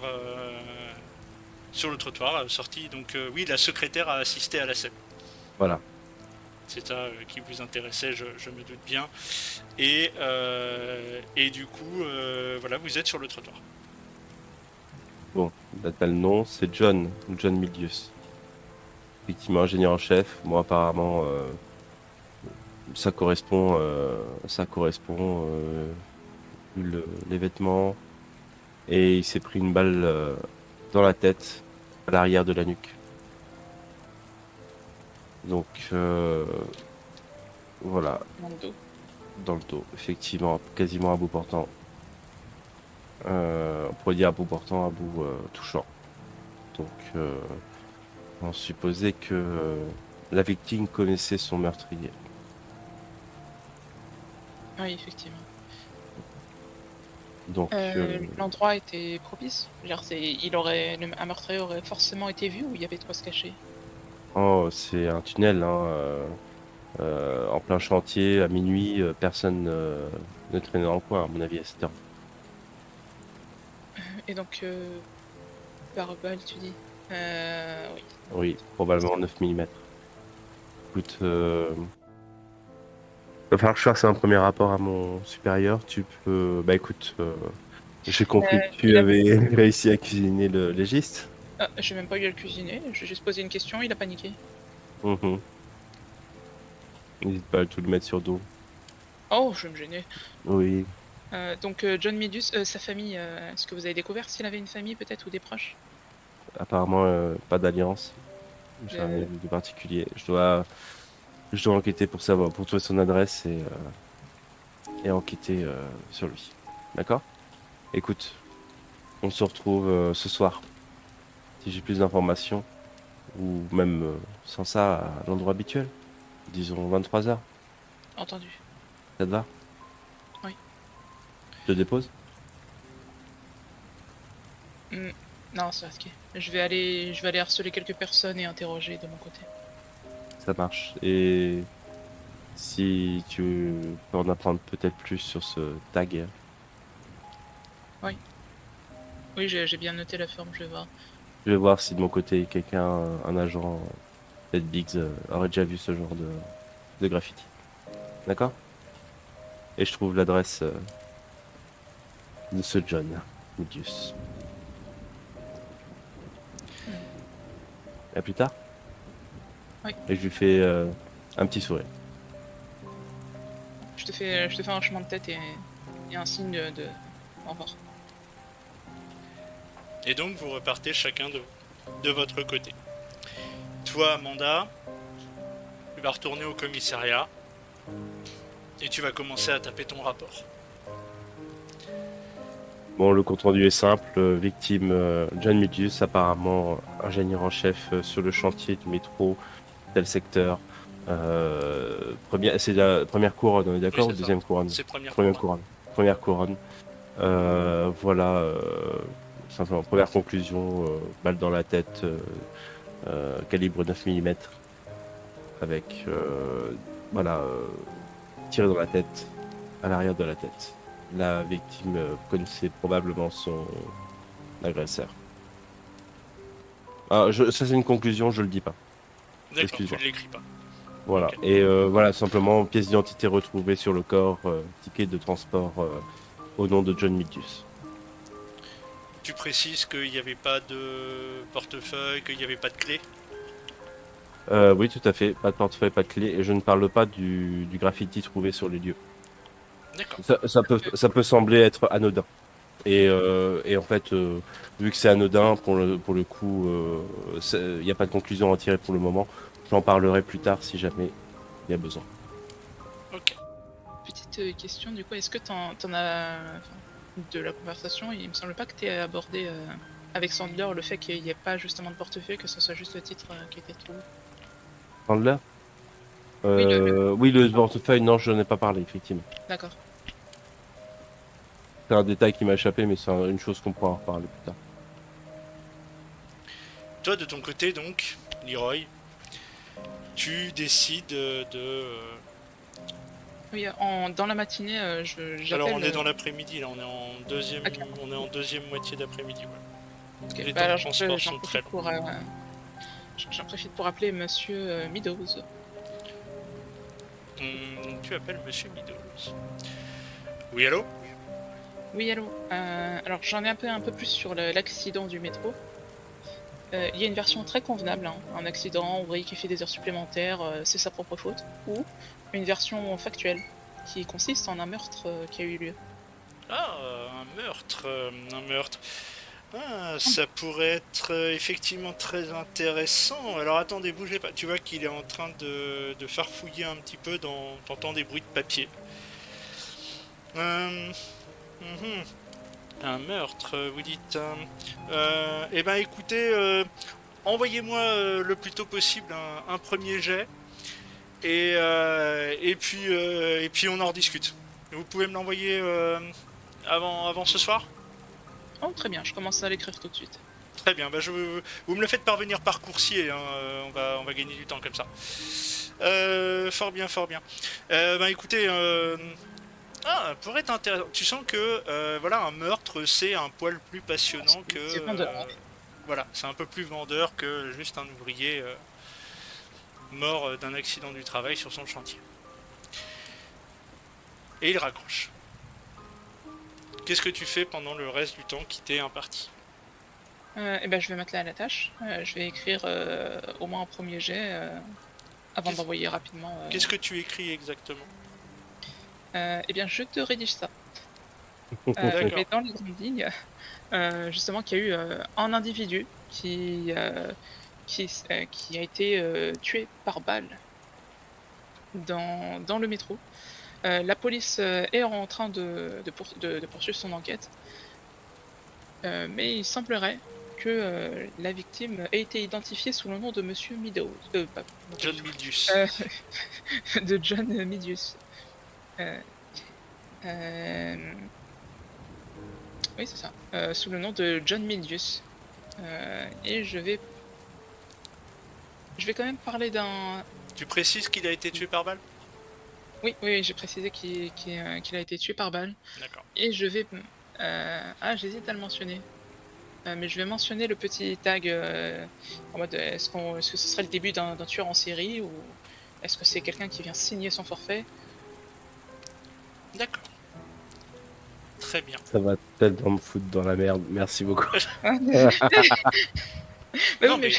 sortie. Donc oui, la secrétaire a assisté à la scène. Voilà. C'est ça qui vous intéressait, je me doute bien. Et du coup, voilà, vous êtes sur le trottoir. Bon, là, t'as le nom, c'est John Milius. Effectivement, ingénieur en chef. Moi, apparemment, ça correspond, vu les vêtements. Et il s'est pris une balle dans la tête, à l'arrière de la nuque. Donc, voilà, Dans le dos. dans le dos, effectivement, quasiment à bout portant. On pourrait dire à bout portant, à bout touchant. Donc, on supposait que la victime connaissait son meurtrier. Oui, effectivement. Donc, L'endroit était propice. Genre, un meurtrier aurait forcément été vu ou il y avait de quoi se cacher. oh, c'est un tunnel, hein, en plein chantier, à minuit, personne ne traîne dans le coin, à mon avis, à cette heure. Et donc, par balle, tu dis. Oui. Oui, probablement 9 mm. Écoute, va falloir que je fasse un premier rapport à mon supérieur. Tu peux. Bah écoute, j'ai compris que tu Il a... avais réussi à cuisiner le légiste. Ah, j'ai même pas eu à le cuisiner. J'ai juste posé une question, il a paniqué. Mhm. N'hésite pas à tout le mettre sur dos. Oh, je vais me gêner. Oui, Donc, John Midus, sa famille, est-ce que vous avez découvert s'il avait une famille peut-être ou des proches? apparemment, pas d'alliance. J'ai rien Euh, vu de particulier. Je dois enquêter pour savoir, pour trouver son adresse et enquêter sur lui. D'accord? Écoute, on se retrouve ce soir. Si j'ai plus d'informations, ou même sans ça, à l'endroit habituel. Disons 23h. Entendu. Ça te va? Oui. Je te dépose? Hmm, non, c'est risqué. Je vais aller harceler quelques personnes et interroger de mon côté. Ça marche. Et si tu peux en apprendre peut-être plus sur ce tag, Oui. Oui, j'ai bien noté la forme, je vais voir. je vais voir si de mon côté, quelqu'un, un agent, peut-être Biggs, aurait déjà vu ce genre de graffiti. D'accord? Et je trouve l'adresse de ce John Midius. Hmm. À plus tard. Oui. Et je lui fais un petit sourire. Je te fais un chemin de tête et un signe de... Au revoir. Et donc vous repartez chacun de votre côté. Toi, Amanda, tu vas retourner au commissariat et tu vas commencer à taper ton rapport. Bon, le compte rendu est simple. Victime John Midius, apparemment ingénieur en chef sur le chantier du métro, tel secteur. C'est la première couronne, on est Oui, d'accord, ou c'est ça. deuxième couronne? C'est première Première couronne. couronne. Première couronne. Voilà, simplement, première conclusion, balle dans la tête, calibre 9 mm, avec, voilà, tiré dans la tête, à l'arrière de la tête. La victime connaissait probablement son agresseur. Ah, ça c'est une conclusion, je le dis pas. D'accord, tu Excuse-moi. ne l'écris pas. Voilà. Ok. Et voilà, simplement, pièce d'identité retrouvée sur le corps, ticket de transport au nom de John Midius. Tu précises qu'il n'y avait pas de portefeuille, qu'il n'y avait pas de clé. Oui, tout à fait. Pas de portefeuille, pas de clé. Et je ne parle pas du graffiti trouvé sur les lieux. D'accord. Ça peut sembler être anodin. Et en fait, vu que c'est anodin, pour le coup, il n'y a pas de conclusion à en tirer pour le moment. J'en parlerai plus tard si jamais il y a besoin. Ok. Petite question, du coup, est-ce que t'en as... enfin, de la conversation, il me semble pas que t'aies abordé avec Sandler le fait qu'il n'y ait pas justement de portefeuille, que ce soit juste le titre qui était trouvé. Chandler? Oui, Oui, le portefeuille, non, je n'en ai pas parlé, effectivement. d'accord. C'est un détail qui m'a échappé, mais c'est une chose qu'on pourra en reparler plus tard. Toi, de ton côté, donc, Leroy, tu décides Oui, dans la matinée, Alors, j'appelle... on est dans l'après-midi, là, on est en deuxième, Ok. on est en deuxième moitié d'après-midi, ouais. Ok, Les bah temps de alors transport j'en sont très profite longs. pour... j'en profite pour appeler Monsieur Meadows. Tu appelles Monsieur Meadows. Oui, allô? Oui, allô. Alors j'en ai un peu plus sur l'accident du métro. Il y a une version très convenable, hein. Un accident, ouvrier qui fait des heures supplémentaires, c'est sa propre faute. Ou une version factuelle, qui consiste en un meurtre qui a eu lieu. Ah, un meurtre, un meurtre. Ah, ça pourrait être effectivement très intéressant. Alors attendez, bougez pas. Tu vois qu'il est en train de farfouiller un petit peu t'entends des bruits de papier. Euh, mhm. Un meurtre, vous dites. Eh ben écoutez, envoyez-moi le plus tôt possible un premier jet. Et puis on en rediscute. Vous pouvez me l'envoyer avant ce soir? Oh, très bien, je commence à l'écrire tout de suite. Très bien, bah vous me le faites parvenir par coursier, hein, on va gagner du temps comme ça. Fort bien, fort bien. Bah écoutez, pour être intéressant, tu sens que voilà, un meurtre c'est un poil plus passionnant que C'est vendeur, hein. voilà, c'est un peu plus vendeur que juste un ouvrier mort d'un accident du travail sur son chantier. Et il raccroche. Qu'est-ce que tu fais pendant le reste du temps qui t'est imparti? Eh ben, je vais m'atteler à la tâche. Je vais écrire au moins un premier jet avant Qu'est-ce d'envoyer rapidement. qu'est-ce que tu écris exactement? Eh bien, je te rédige ça. D'accord. Mais dans les grandes lignes, justement, qu'il y a eu un individu qui a été tué par balle dans le métro. La police est en train de poursuivre son enquête, mais il semblerait que la victime ait été identifiée sous le nom de Monsieur Meadows, pas John du tout, Mildius. euh, de John Midius. Euh, euh, oui, c'est ça, sous le nom de John Midius. Et je vais quand même parler d'un. Tu précises qu'il a été tué par balle? Oui, oui, j'ai précisé qu'il a été tué par balle. D'accord. Et je vais. J'hésite à le mentionner. Mais je vais mentionner le petit tag en mode est-ce que ce serait le début d'un tueur en série ou est-ce que c'est quelqu'un qui vient signer son forfait? D'accord. Très bien. Ça va tellement me foutre dans la merde. Merci beaucoup. Mais Non oui, mais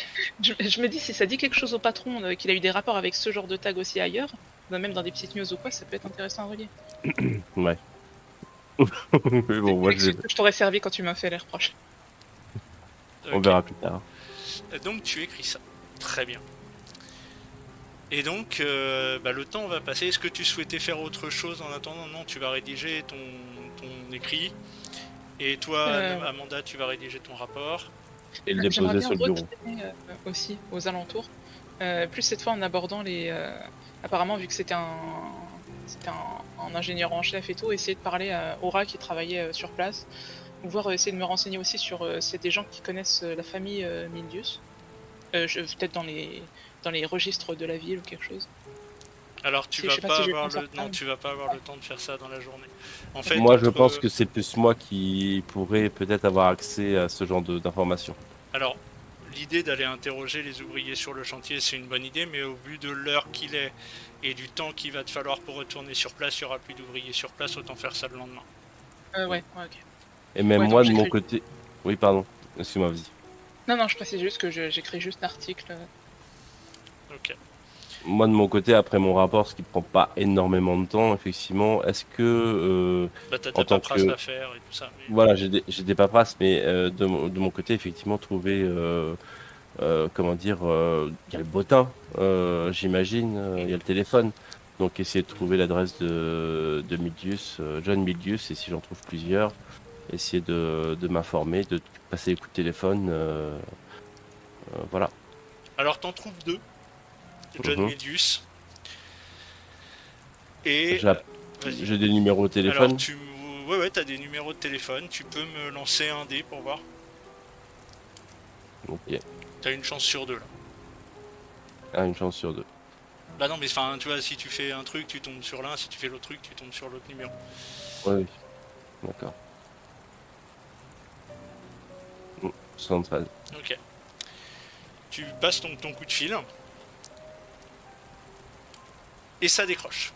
mais je me dis si ça dit quelque chose au patron qu'il a eu des rapports avec ce genre de tag aussi ailleurs, même dans des petites news ou quoi, ça peut être intéressant à relier. Ouais. Mais bon, moi, L'excuse que je t'aurais servi quand tu m'as fait les reproches. on ok. verra plus tard. Donc tu écris ça. Très bien. Et donc, bah, le temps va passer. Est-ce que tu souhaitais faire autre chose en attendant? Non, tu vas rédiger ton écrit. Et toi, Euh, Amanda, tu vas rédiger ton rapport. Et le J'aimerais déposer bien sur le bureau. retourner aussi aux alentours, plus cette fois en abordant les. Apparemment, vu que c'était un ingénieur en chef et tout, essayer de parler à Aura qui travaillait sur place, ou voir essayer de me renseigner aussi sur c'est des gens qui connaissent la famille Mildius, peut-être dans les registres de la ville ou quelque chose. Alors, tu Si, je vas sais pas pas si j'ai le avoir temps de faire le, ça, non, tu vas pas avoir le temps de faire ça dans la journée. En mais- fait, Moi, je pense que c'est plus moi qui pourrais peut-être avoir accès à ce genre d'informations. alors, l'idée d'aller interroger les ouvriers sur le chantier, c'est une bonne idée, mais au vu de l'heure qu'il est et du temps qu'il va te falloir pour retourner sur place, il y aura plus d'ouvriers sur place, autant faire ça le lendemain. Ouais, ok. Et même Ouais, donc moi, de mon j'écris. côté... Oui, pardon. Excuse-moi, vas-y. Non, non, je précise juste que j'écris juste l'article. Ok. Moi, de mon côté, après mon rapport, ce qui prend pas énormément de temps, effectivement, est-ce que, Bah, t'as en ta tant paperasse que... à faire et tout ça. Mais... Voilà, j'ai des paperasses, mais de mon côté, effectivement, trouver... comment dire... Il y a le bottin, j'imagine, il y a le téléphone. Donc, essayer de trouver l'adresse de Mildius, John Mildius, et si j'en trouve plusieurs, essayer de m'informer, de passer les coups de téléphone, voilà. Alors, t'en trouves deux. John Mhm. Medius et... J'ai vas-y. j'ai des numéros de Alors, téléphone. Ouais, ouais, t'as des numéros de téléphone. Tu peux me lancer un dé pour voir. Ok, T'as une chance sur deux, là. ah, une chance sur deux. Bah non, mais enfin, tu vois, si tu fais un truc, tu tombes sur l'un. Si tu fais l'autre truc, tu tombes sur l'autre numéro. Oui, oui, d'accord. 73. Ok. Tu passes ton coup de fil. Et ça décroche.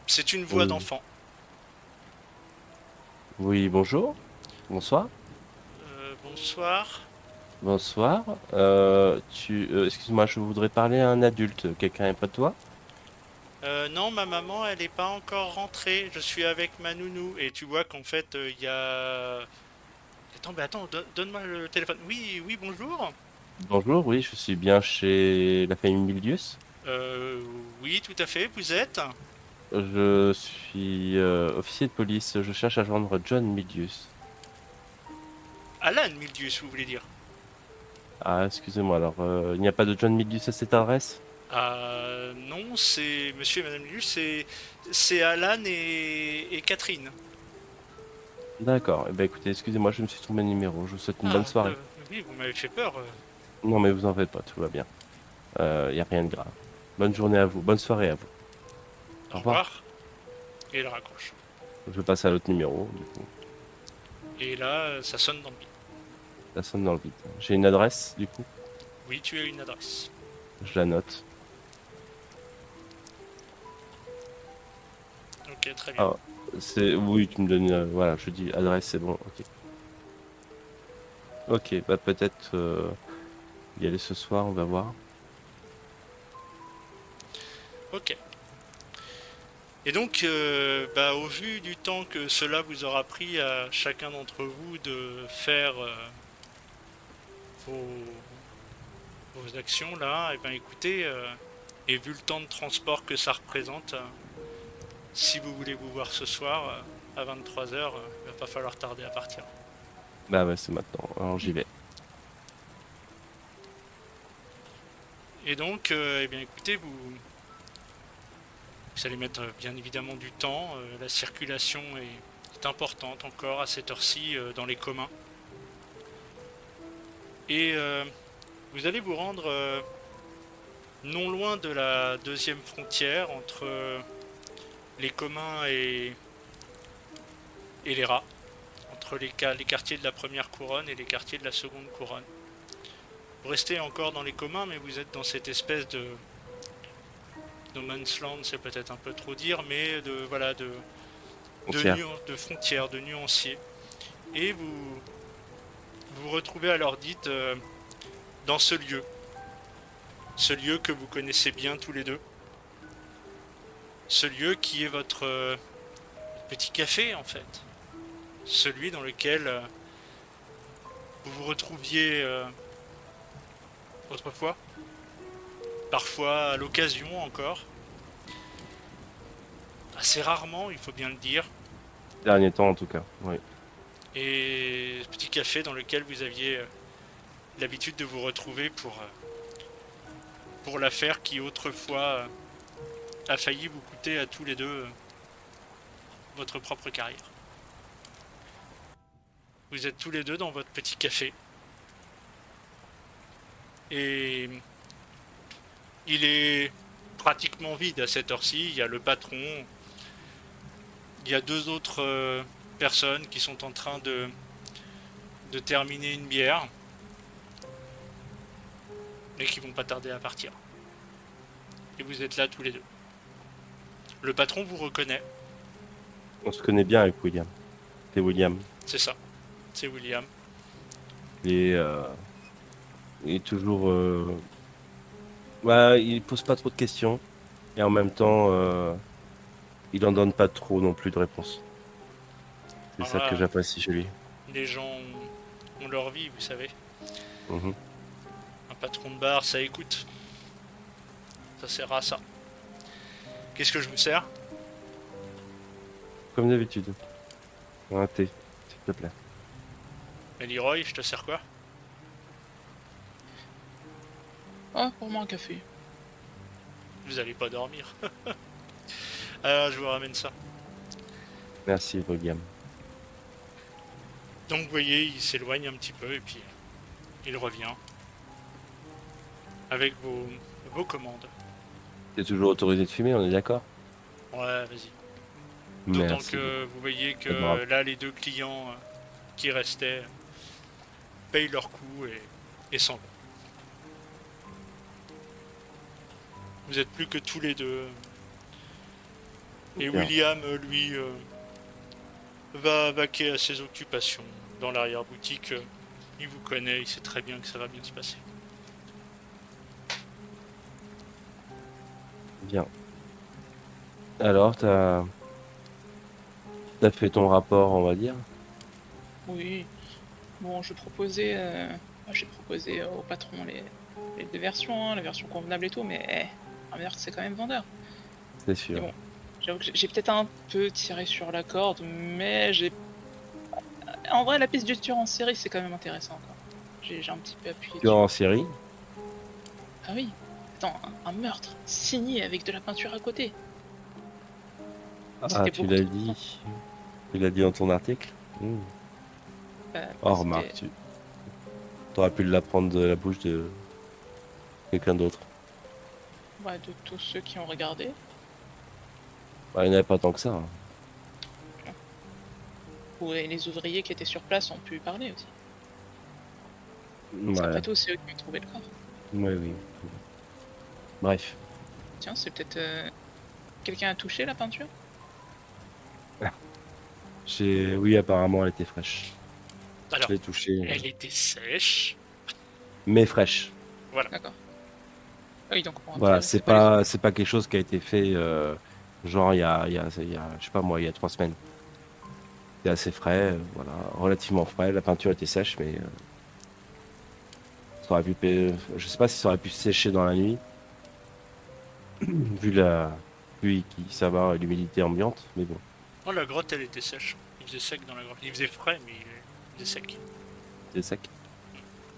C'est une voix Oui. d'enfant. Oui, bonjour. Bonsoir. Bonsoir. Bonsoir. Excuse-moi, je voudrais parler à un adulte. Quelqu'un est près de toi? Non, ma maman, elle est pas encore rentrée. Je suis avec ma nounou. Et tu vois qu'en fait, il y a... Attends, donne-moi le téléphone. Oui, oui, bonjour. Bonjour, oui, je suis bien chez la famille Milius. Euh, oui, tout à fait. Vous êtes? Je suis officier de police. Je cherche à joindre John Milius. Alan Mildius, vous voulez dire? Ah, excusez-moi, alors, il n'y a pas de John Milius à cette adresse? Non, c'est Monsieur et Madame Mildius, c'est Alan et Catherine. D'accord. Eh ben écoutez, excusez-moi, je me suis trompé de numéro. Je vous souhaite une bonne Ah, soirée. oui, vous m'avez fait peur. Non, mais vous en faites pas, tout va bien. Y a rien de grave. Bonne journée à vous. Bonne soirée à vous. Au Au revoir. revoir. Et il raccroche. Je passe à l'autre numéro, du coup. Et là, ça sonne dans le vide. Ça sonne dans le vide. J'ai une adresse, du coup. Oui, tu as une adresse. Je la note. Ok, très bien. Ah, c'est... Oui, tu me donnes... voilà, je dis adresse, c'est bon, ok. Ok, bah peut-être y aller ce soir, on va voir. Ok. Et donc, bah, au vu du temps que cela vous aura pris à chacun d'entre vous de faire vos, vos actions là, et ben écoutez, et vu le temps de transport que ça représente, si vous voulez vous voir ce soir à 23 h, il va pas falloir tarder à partir. Bah ouais, c'est maintenant. Alors j'y vais. Et donc, eh bien écoutez, vous allez mettre bien évidemment du temps. La circulation est importante encore à cette heure-ci dans les communs. Et vous allez vous rendre non loin de la deuxième frontière entre les communs et les rats, entre les quartiers de la première couronne et les quartiers de la seconde couronne. Vous restez encore dans les communs, mais vous êtes dans cette espèce de no man's land, c'est peut-être un peu trop dire, mais de voilà Frontière. de frontières, de nuanciers. Et vous vous retrouvez alors dites dans ce lieu que vous connaissez bien tous les deux, ce lieu qui est votre petit café en fait, celui dans lequel vous vous retrouviez autrefois, parfois à l'occasion encore, assez rarement il faut bien le dire, Dernier temps, en tout cas. Oui. et ce petit café dans lequel vous aviez l'habitude de vous retrouver pour l'affaire qui autrefois a failli vous coûter à tous les deux votre propre carrière. Vous êtes tous les deux dans votre petit café et il est pratiquement vide à cette heure-ci. Il y a le patron, il y a deux autres personnes qui sont en train de terminer une bière et qui vont pas tarder à partir. Et vous êtes là tous les deux. Le patron vous reconnaît, On se connaît bien avec William. C'est William. c'est ça, c'est William. Et il est toujours. Ouais, il pose pas trop de questions. Et en même temps, il en donne pas trop non plus de réponses. C'est Alors ça que là, j'apprécie chez lui. les gens ont leur vie, vous savez. Mhm. Un patron de bar, ça écoute. Ça sert à ça. Qu'est-ce que je vous sers? Comme d'habitude. Un thé, s'il te plaît. Et Leroy, je te sers quoi? Oh, pour moi un café. Vous allez pas dormir. Alors je vous ramène ça. Merci, William. Donc vous voyez, il s'éloigne un petit peu et puis il revient avec vos commandes. T'es toujours autorisé de fumer, on est d'accord? Ouais, vas-y. D'autant Merci beaucoup. que vous voyez C'est brave. que là, les deux clients qui restaient payent leur coup et s'en vont. Vous êtes plus que tous les deux. Et Bien. William, lui, va vaquer à ses occupations dans l'arrière-boutique. Il vous connaît, il sait très bien que ça va bien se passer. Bien. Alors, t'as fait ton rapport, on va dire? Oui. Bon, j'ai proposé au patron les deux versions, hein, la version convenable et tout, mais un meurtre c'est quand même vendeur. C'est Mais sûr. bon, j'avoue que j'ai peut-être un peu tiré sur la corde, mais en vrai la piste du tueur en série c'est quand même intéressant, quoi. J'ai un petit peu appuyé Tu es dessus. en série? Ah oui, attends, un meurtre signé avec de la peinture à côté. Ah, C'était tu beaucoup l'as trop. dit. Tu l'as dit dans ton article? Mmh. Oh, Parce remarque, que, tu aurais pu l'apprendre de la bouche de quelqu'un d'autre. de tous ceux qui ont regardé, Bah, il n'y en avait pas tant que ça, hein. ou les ouvriers qui étaient sur place ont pu parler aussi. Parce Ouais, qu'après tout, c'est eux qui ont trouvé le corps. ouais, oui. Bref. Tiens, c'est peut-être quelqu'un a touché la peinture? Oui, apparemment, elle était fraîche. Je Alors, l'ai touchée, elle était sèche. mais fraîche. Voilà. D'accord. Ah oui, donc bon, Voilà, après, c'est pas les autres. c'est pas quelque chose qui a été fait, genre, je sais pas moi, il y a 3 semaines. C'était assez frais, voilà, relativement frais. La peinture était sèche, mais ça aurait pu, je sais pas si ça aurait pu sécher dans la nuit, vu la pluie qui s'abat et l'humidité ambiante, mais bon, Oh, la grotte, elle était sèche. Il faisait sec dans la grotte. Il faisait frais, mais il faisait sec. c'est sec.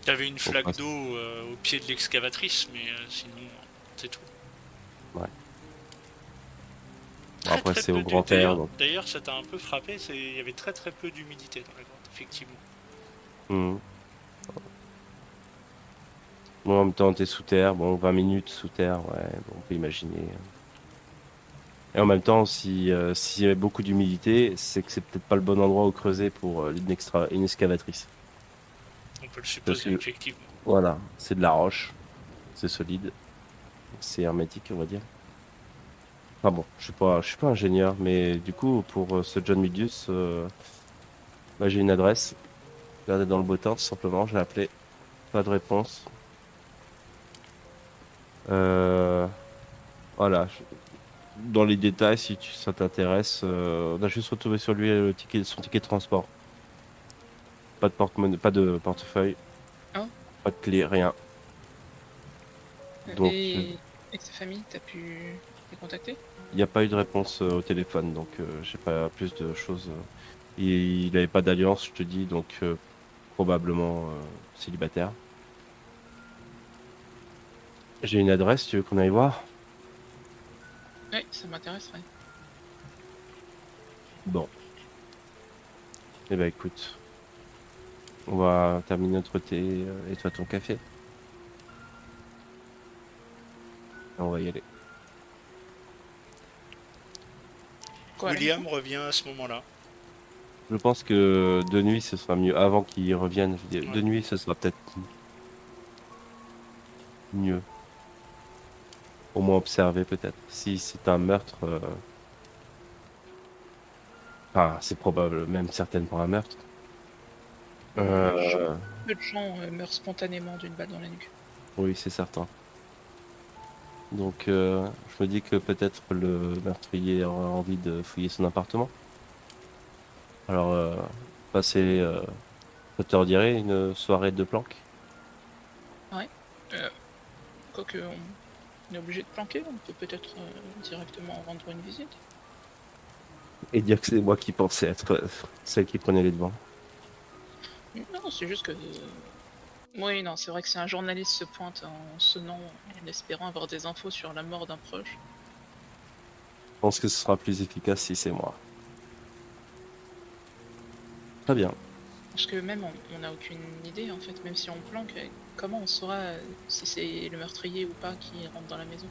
T'avais une Donc, flaque d'eau au pied de l'excavatrice, mais sinon, c'est tout. ouais. Bon, Très après, très c'est peu au grand air, d'ailleurs, donc. d'ailleurs, ça t'a un peu frappé. Il y avait très très peu d'humidité dans la grotte, effectivement. Mhm. Bon, en même temps, t'es sous terre, bon, 20 minutes sous terre, ouais, bon, on peut imaginer. Et en même temps, s'il y avait beaucoup d'humidité, c'est que c'est peut-être pas le bon endroit où creuser pour une excavatrice. On peut le Parce supposer, que, effectivement. voilà, c'est de la roche, c'est solide, c'est hermétique, on va dire. Enfin bon, je suis pas ingénieur, mais du coup, pour ce John Midius, bah, j'ai une adresse. Regardez dans le beau temps, tout simplement, j'ai appelé, pas de réponse. Euh, voilà, dans les détails, si ça t'intéresse, on a juste retrouvé sur lui son ticket de transport. Pas de porte-monnaie, pas de portefeuille, Oh, pas de clé, rien. Donc, et sa famille, t'as pu les contacter? il n'y a pas eu de réponse au téléphone, donc j'ai pas plus de choses. Il n'avait pas d'alliance, je te dis, donc probablement célibataire. J'ai une adresse, tu veux qu'on aille voir? Oui, ça m'intéresserait. Bon, eh ben écoute, on va terminer notre thé et toi ton café. On va y aller. Quoi, à la maison? William revient à ce moment-là. Je pense que de nuit, ce sera mieux. Avant qu'ils reviennent, je dis, Ouais. de nuit, ce sera peut-être mieux. Au moins observer, peut-être. Si c'est un meurtre, enfin, c'est probable, même certaine pour un meurtre. Je... Euh, Peu de gens meurent spontanément d'une balle dans la nuque. oui, c'est certain. Donc, je me dis que peut-être le meurtrier aura envie de fouiller son appartement. Alors, passer, ça te dirait une soirée de planque Ouais. Euh, Quoique, on est obligé de planquer, on peut peut-être directement rendre une visite. et dire que c'est moi qui pensais être celle qui prenait les devants. Non, c'est juste que... Oui, non, c'est vrai que si un journaliste se pointe en sonnant, en espérant avoir des infos sur la mort d'un proche, Je pense que ce sera plus efficace si c'est moi. Très bien. parce que même on n'a aucune idée en fait, même si on planque, comment on saura si c'est le meurtrier ou pas qui rentre dans la maison?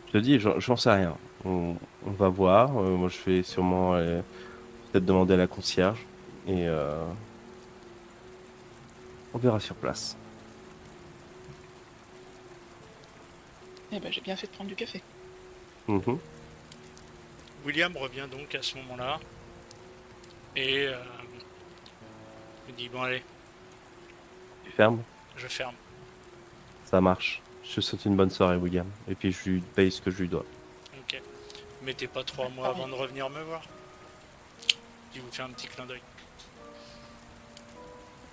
Je te dis, j'en sais rien. On va voir. Moi, je vais sûrement peut-être demander à la concierge et on verra sur place. Eh ben, j'ai bien fait de prendre du café. Mhm. William revient donc à ce moment-là et il dit bon allez, Tu fermes? je ferme. Ça marche. Je te souhaite une bonne soirée, William. Et puis, je lui paye ce que je lui dois. Ok. Mettez pas 3 mois Pareil. avant de revenir me voir. Il vous fait un petit clin d'œil.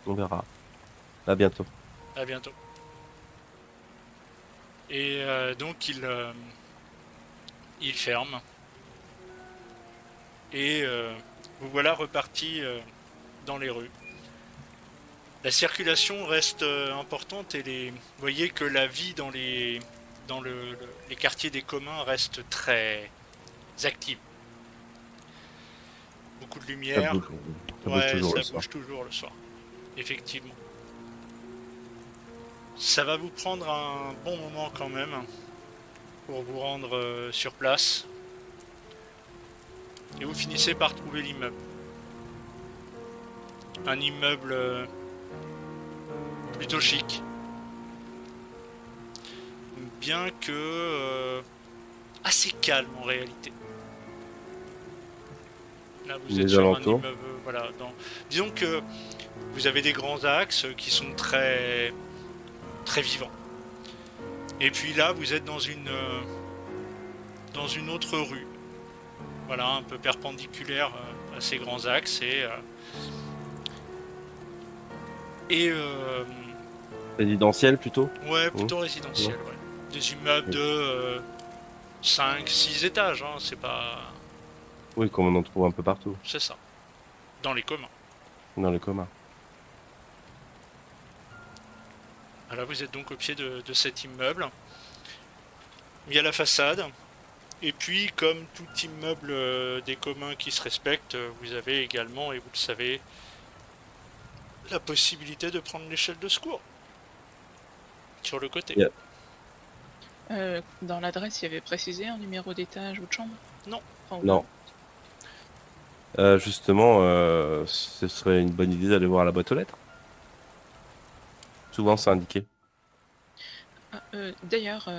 On verra. À bientôt. À bientôt. Et donc il ferme et vous voilà reparti dans les rues. La circulation reste importante et vous voyez que la vie dans les quartiers des communs reste très active. Beaucoup de Ça lumière. bouge, ça bouge Ouais, toujours ça le soir. bouge toujours le soir. Effectivement. Ça va vous prendre un bon moment quand même pour vous rendre sur place. Et vous finissez par trouver l'immeuble. Un immeuble plutôt chic. Bien que assez calme en réalité. Là vous êtes Les sur un alentours. immeuble, voilà. Disons que vous avez des grands axes qui sont très très vivants. Et puis là vous êtes dans une autre rue. Voilà, un peu perpendiculaire à ces grands axes et Résidentiel plutôt. ouais, Mmh. plutôt résidentiel, ouais. Des immeubles de 5, 6 étages, hein, c'est pas... Oui, comme on en trouve un peu partout, C'est ça, dans les communs. dans les communs. Voilà, vous êtes donc au pied de cet immeuble. Il y a la façade, et puis comme tout immeuble des communs qui se respecte, vous avez également, et vous le savez, la possibilité de prendre l'échelle de secours sur le côté. Yeah. Dans l'adresse, il y avait précisé un numéro d'étage ou de chambre? Non. Enfin, Non. Justement, ce serait une bonne idée d'aller voir la boîte aux lettres. Souvent, c'est indiqué. D'ailleurs,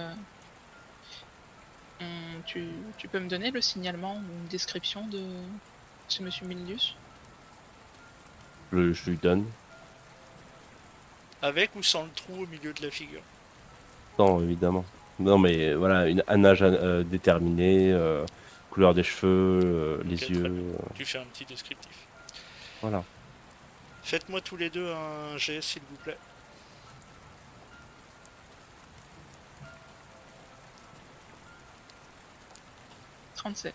tu peux me donner le signalement ou une description de ce monsieur Milius? Je lui donne. Avec ou sans le trou au milieu de la figure? Non, évidemment. Non, mais voilà, un âge déterminé, couleur des cheveux, les Ok, très yeux. bien. Tu fais un petit descriptif. Voilà. Faites-moi tous les deux un jet, s'il vous plaît. 37.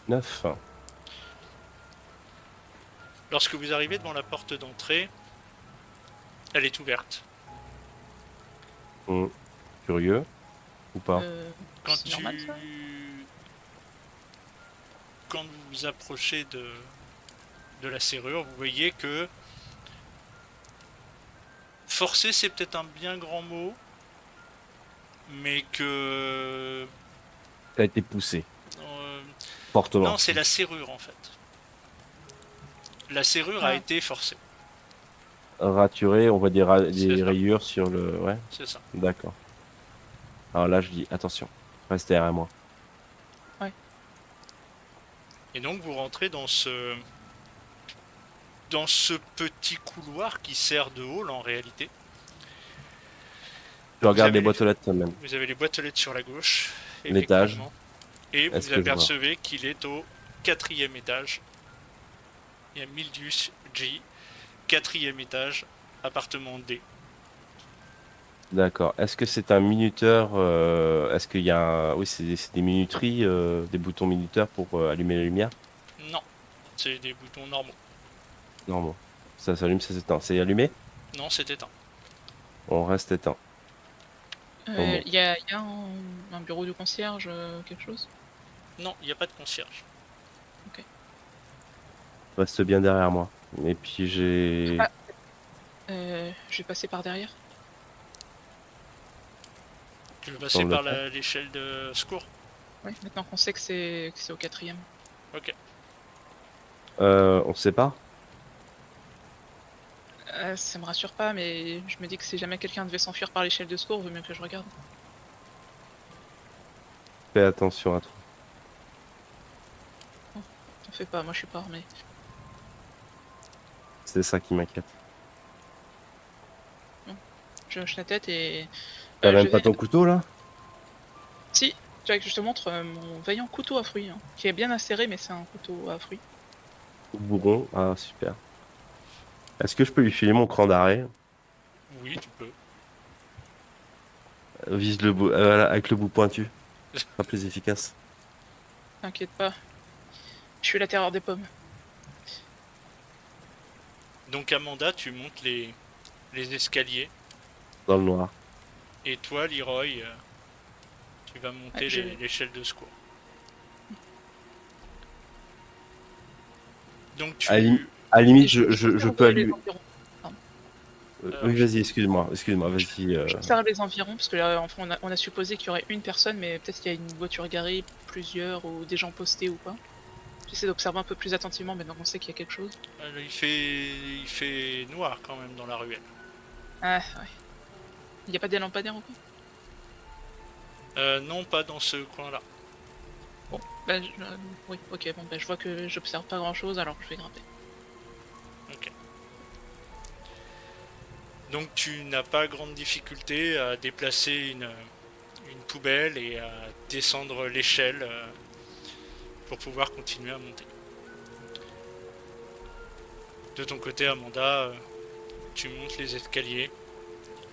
9. Lorsque vous arrivez devant la porte d'entrée, elle est ouverte. Curieux ou pas? Quand C'est normal, ça? Quand vous vous approchez de la serrure, vous voyez que forcer, c'est peut-être un bien grand mot, mais que Ça a été poussé euh, fortement. non, c'est la serrure en fait. La serrure a Ah. été forcée. Raturé, on voit des C'est ça. rayures sur le. Ouais, C'est ça. d'accord. Alors là, je dis attention, reste derrière moi. Et donc vous rentrez dans ce petit couloir qui sert de hall en réalité. Je regarde avez les boîtes aux lettres quand même. Vous avez les boîtes aux lettres sur la gauche, L'étage. effectivement. Et Est-ce vous que je vois? apercevez qu'il est au 4e étage. Il y a Mildius G, 4e étage, appartement D. D'accord. Est-ce que c'est un minuteur? Est-ce qu'il y a Oui, c'est des minuteries, des boutons minuteurs pour allumer la lumière? Non, c'est des boutons normaux. Non, ça s'allume, ça s'éteint. C'est allumé? Non, c'est éteint. On reste éteint. Bon. Il y a un bureau de concierge, quelque chose? Non, il n'y a pas de concierge. Reste bien derrière moi. Et puis j'ai. Ah. Je vais passer par derrière. Tu veux passer Semble par faire. l'échelle de secours? Oui, maintenant qu'on sait que c'est au 4e. Ok. On se sépare? Ça me rassure pas, mais je me dis que si jamais quelqu'un devait s'enfuir par l'échelle de secours, vaut mieux que je regarde. Fais attention à toi. T'en fais pas, moi je suis pas armée. C'est ça qui m'inquiète. Je hoche la tête et... T'as même je pas vais- ton couteau là? Si, tu vois que je te montre mon vaillant couteau à fruits, hein, qui est bien acéré, mais c'est un couteau à fruits. Bourron. Ah, super. Est-ce que je peux lui filer mon cran d'arrêt? Oui, tu peux. Vise le bout, voilà, avec le bout pointu. Ce sera plus efficace. T'inquiète pas. Je suis la terreur des pommes. Donc Amanda, tu montes les escaliers. Dans le noir. Et toi, Leroy, Tu vas monter Ouais, je- l'échelle de secours. Donc À, lim- tu... à limite, et je j'observe peux les allumer. environs. Alors, Oui, vas-y, excuse-moi, vas-y. J'observe les environs parce que là, enfin, on a supposé qu'il y aurait une personne, mais peut-être qu'il y a une voiture garée, plusieurs ou des gens postés ou quoi. J'essaie d'observer un peu plus attentivement maintenant qu'on sait qu'il y a quelque chose. il fait noir quand même dans la ruelle. Ah ouais. Il n'y a pas des lampadaires ou quoi? Non, pas dans ce coin-là. Bon, bah oui, ok, bon bah je vois que j'observe pas grand chose alors je vais grimper. Ok. Donc tu n'as pas grande difficulté à déplacer une poubelle et à descendre l'échelle pour pouvoir continuer à monter. De ton côté, Amanda, tu montes les escaliers,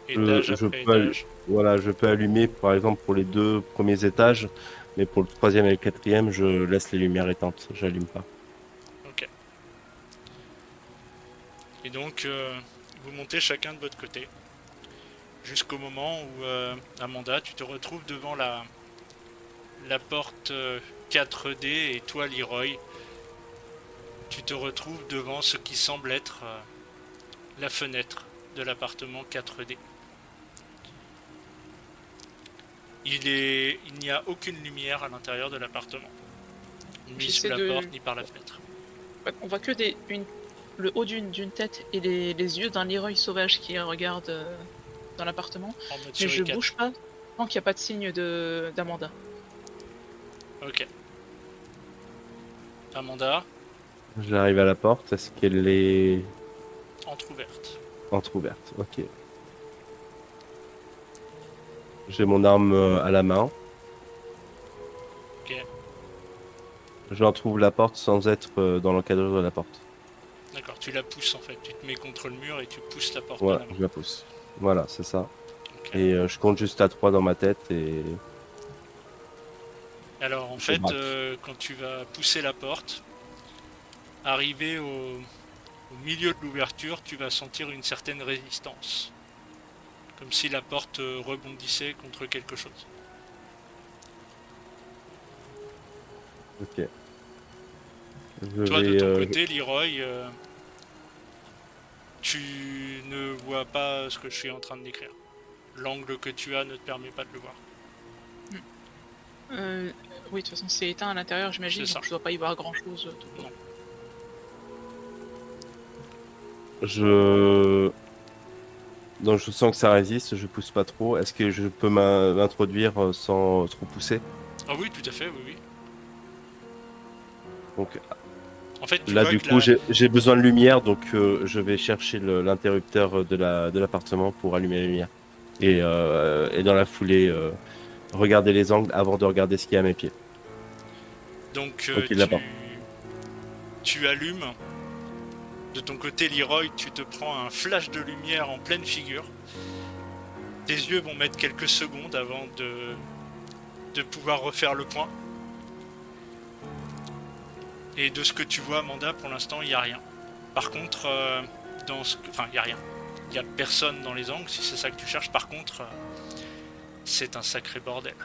étage Je après peux, étage. voilà, je peux allumer, par exemple, pour les 2 premiers étages, mais pour le 3e et le 4e, je laisse les lumières éteintes, j'allume pas. Ok. Et donc, vous montez chacun de votre côté, jusqu'au moment où, Amanda, tu te retrouves devant la porte 4D et toi, Leroy, tu te retrouves devant ce qui semble être la fenêtre de l'appartement 4D. Il n'y a aucune lumière à l'intérieur de l'appartement, ni sous J'essaie la de. porte, ni par la fenêtre. Ouais, on voit que le haut d'une tête et les yeux d'un Leroy sauvage qui regarde dans l'appartement, En mode mais je suricate. bouge pas tant qu'il n'y a pas de signe d'Amanda. Ok. Amanda, J'arrive à la porte, est-ce qu'elle est entrouverte. entrouverte? Ok. J'ai mon arme à la main. Ok. J'entrouvre la porte sans être dans l'encadrure de la porte. D'accord, tu la pousses en fait. Tu te mets contre le mur et tu pousses la porte de Voilà, la main. je la pousse. Voilà, c'est ça. Ok. Et je compte juste à 3 dans ma tête et Alors en je fait, braque. quand tu vas pousser la porte, arrivé au milieu de l'ouverture, tu vas sentir une certaine résistance. Comme si la porte rebondissait contre quelque chose. Ok. Je Toi, de vais. ton côté, Leroy, tu ne vois pas ce que je suis en train de décrire. L'angle que tu as ne te permet pas de le voir. Oui, de toute façon c'est éteint à l'intérieur j'imagine, C'est ça. donc je dois pas y voir grand chose. Non. Je. Donc je sens que ça résiste, je pousse pas trop. Est-ce que je peux m'introduire sans trop pousser? Ah oui, tout à fait, oui, oui. Donc En fait, tu là, vois du que coup, la... j'ai besoin de lumière, donc je vais chercher l'interrupteur de l'appartement pour allumer la lumière. Et dans la foulée, regarder les angles avant de regarder ce qu'il y a à mes pieds. Donc, Ok, là-bas. tu allumes. De ton côté, Leroy, tu te prends un flash de lumière en pleine figure. Tes yeux vont mettre quelques secondes avant de pouvoir refaire le point. Et de ce que tu vois, Amanda, pour l'instant, il n'y a rien. Par contre, enfin, il n'y a rien. Il n'y a personne dans les angles, si c'est ça que tu cherches. Par contre, c'est un sacré bordel.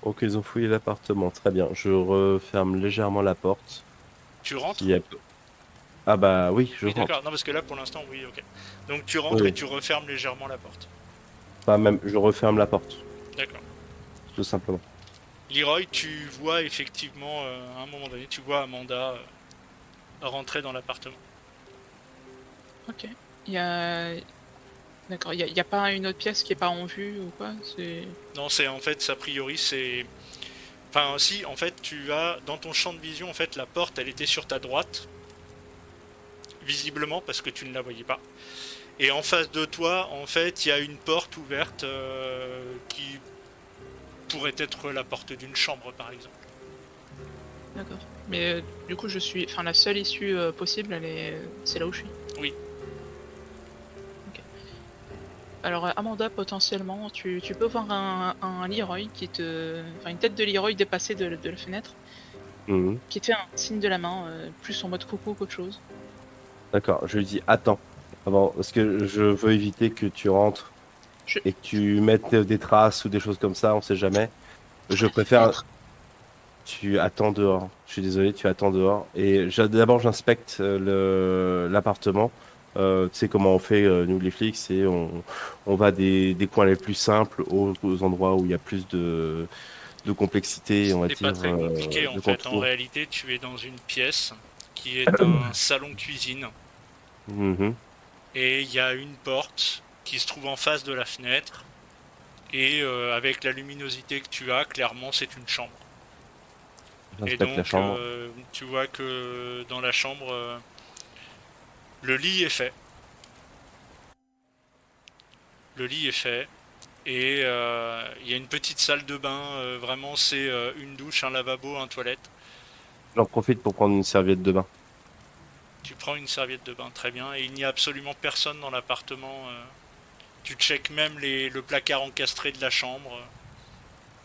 Ok, ils ont fouillé l'appartement. Très bien. Je referme légèrement la porte. Tu rentres? S'il y a- Ah bah oui, je Oui, d'accord. rentre. Non, parce que là, pour l'instant, oui, ok. Donc, tu rentres et Oui. tu refermes légèrement la porte. Enfin, même, je referme la porte, D'accord. tout simplement. Leroy, tu vois effectivement, à un moment donné, tu vois Amanda rentrer dans l'appartement. Ok. Il y a. D'accord, il y a pas une autre pièce qui est pas en vue ou quoi? C'est. Non, c'est en fait, a priori, c'est... Enfin, si, en fait, tu as, dans ton champ de vision, en fait, la porte, elle était sur ta droite, visiblement, parce que tu ne la voyais pas. Et en face de toi, en fait, il y a une porte ouverte qui pourrait être la porte d'une chambre, par exemple. D'accord. Mais du coup je suis. Enfin la seule issue possible c'est là où je suis. Oui. Alors Amanda, potentiellement, tu peux voir un Leroy qui te. Enfin une tête de Leroy dépassée de la fenêtre, Mhm. qui te fait un signe de la main, plus en mode coucou qu'autre chose. D'accord, je lui dis attends. Avant, parce que je veux éviter que tu rentres Je- et que tu mettes des traces ou des choses comme ça, on sait jamais. Je préfère, Entre. tu attends dehors. Je suis désolé, tu attends dehors. Et d'abord, j'inspecte l'appartement. Tu sais comment on fait, nous les flics, on va des coins les plus simples aux endroits où il y a plus de complexité, on va C'est pas dire, très compliqué en de fait. En contours. réalité, tu es dans une pièce qui est un salon-cuisine Mhm. et il y a une porte qui se trouve en face de la fenêtre et avec la luminosité que tu as, clairement, c'est une chambre. Et J'inspecte la donc, chambre. tu vois que dans la chambre, le lit est fait. Le lit est fait. Et il y a une petite salle de bain. Vraiment, c'est une douche, un lavabo, un toilette. J'en profite pour prendre une serviette de bain. Tu prends une serviette de bain, très bien. Et il n'y a absolument personne dans l'appartement. Tu checkes même le placard encastré de la chambre.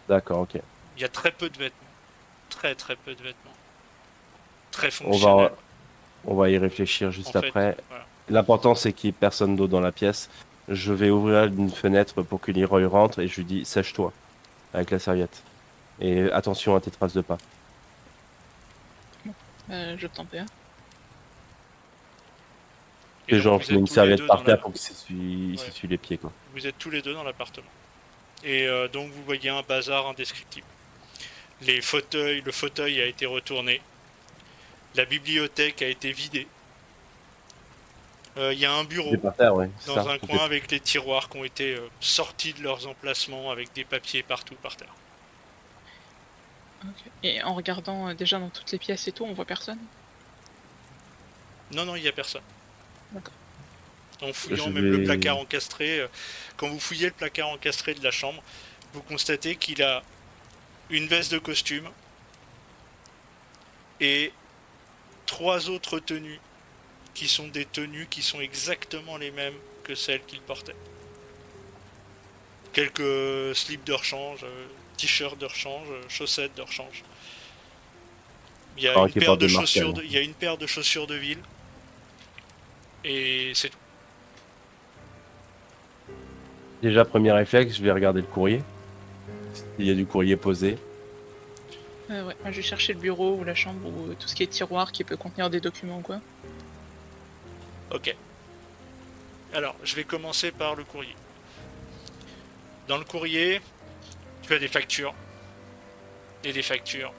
D'accord, ok. Il y a très peu de vêtements. Très très peu de vêtements. Très On fonctionnel. va, on va y réfléchir En juste fait, après. voilà. L'important, c'est qu'il n'y ait personne d'autre dans la pièce. Je vais ouvrir une fenêtre pour que Leroy rentre et je lui dis, sèche-toi avec la serviette. Et attention à tes traces de pas. Je t'en prie. Et Les donc gens, vous je mets êtes une tous les serviette deux par dans terre la. pour qu'il il Ouais. s'essuie les pieds, quoi. Vous êtes tous les deux dans l'appartement. Et donc vous voyez un bazar indescriptible. Le fauteuil a été retourné. La bibliothèque a été vidée. Il y a un Tout est bureau par terre, ouais, c'est dans ça. un Tout est... coin avec les tiroirs qui ont été sortis de leurs emplacements avec des papiers partout par terre. Ok. Et en regardant déjà dans toutes les pièces et tout, on voit personne? Non, non, il n'y a personne. D'accord. En Je fouillant même le placard vais... encastré, quand vous fouillez le placard encastré de la chambre, vous constatez qu'il a une veste de costume et trois autres tenues qui sont des tenues qui sont exactement les mêmes que celles qu'il portait. Quelques slips de rechange, t-shirts de rechange, chaussettes de rechange. Il y a une qui paire porte de des chaussures martiales. il y a une paire de chaussures de ville et c'est tout. Déjà, premier réflexe, je vais regarder le courrier. Il y a du courrier posé. Ouais, moi je vais chercher le bureau ou la chambre ou tout ce qui est tiroir qui peut contenir des documents ou quoi. Ok. Alors, je vais commencer par le courrier. Dans le courrier, tu as des factures, et des factures,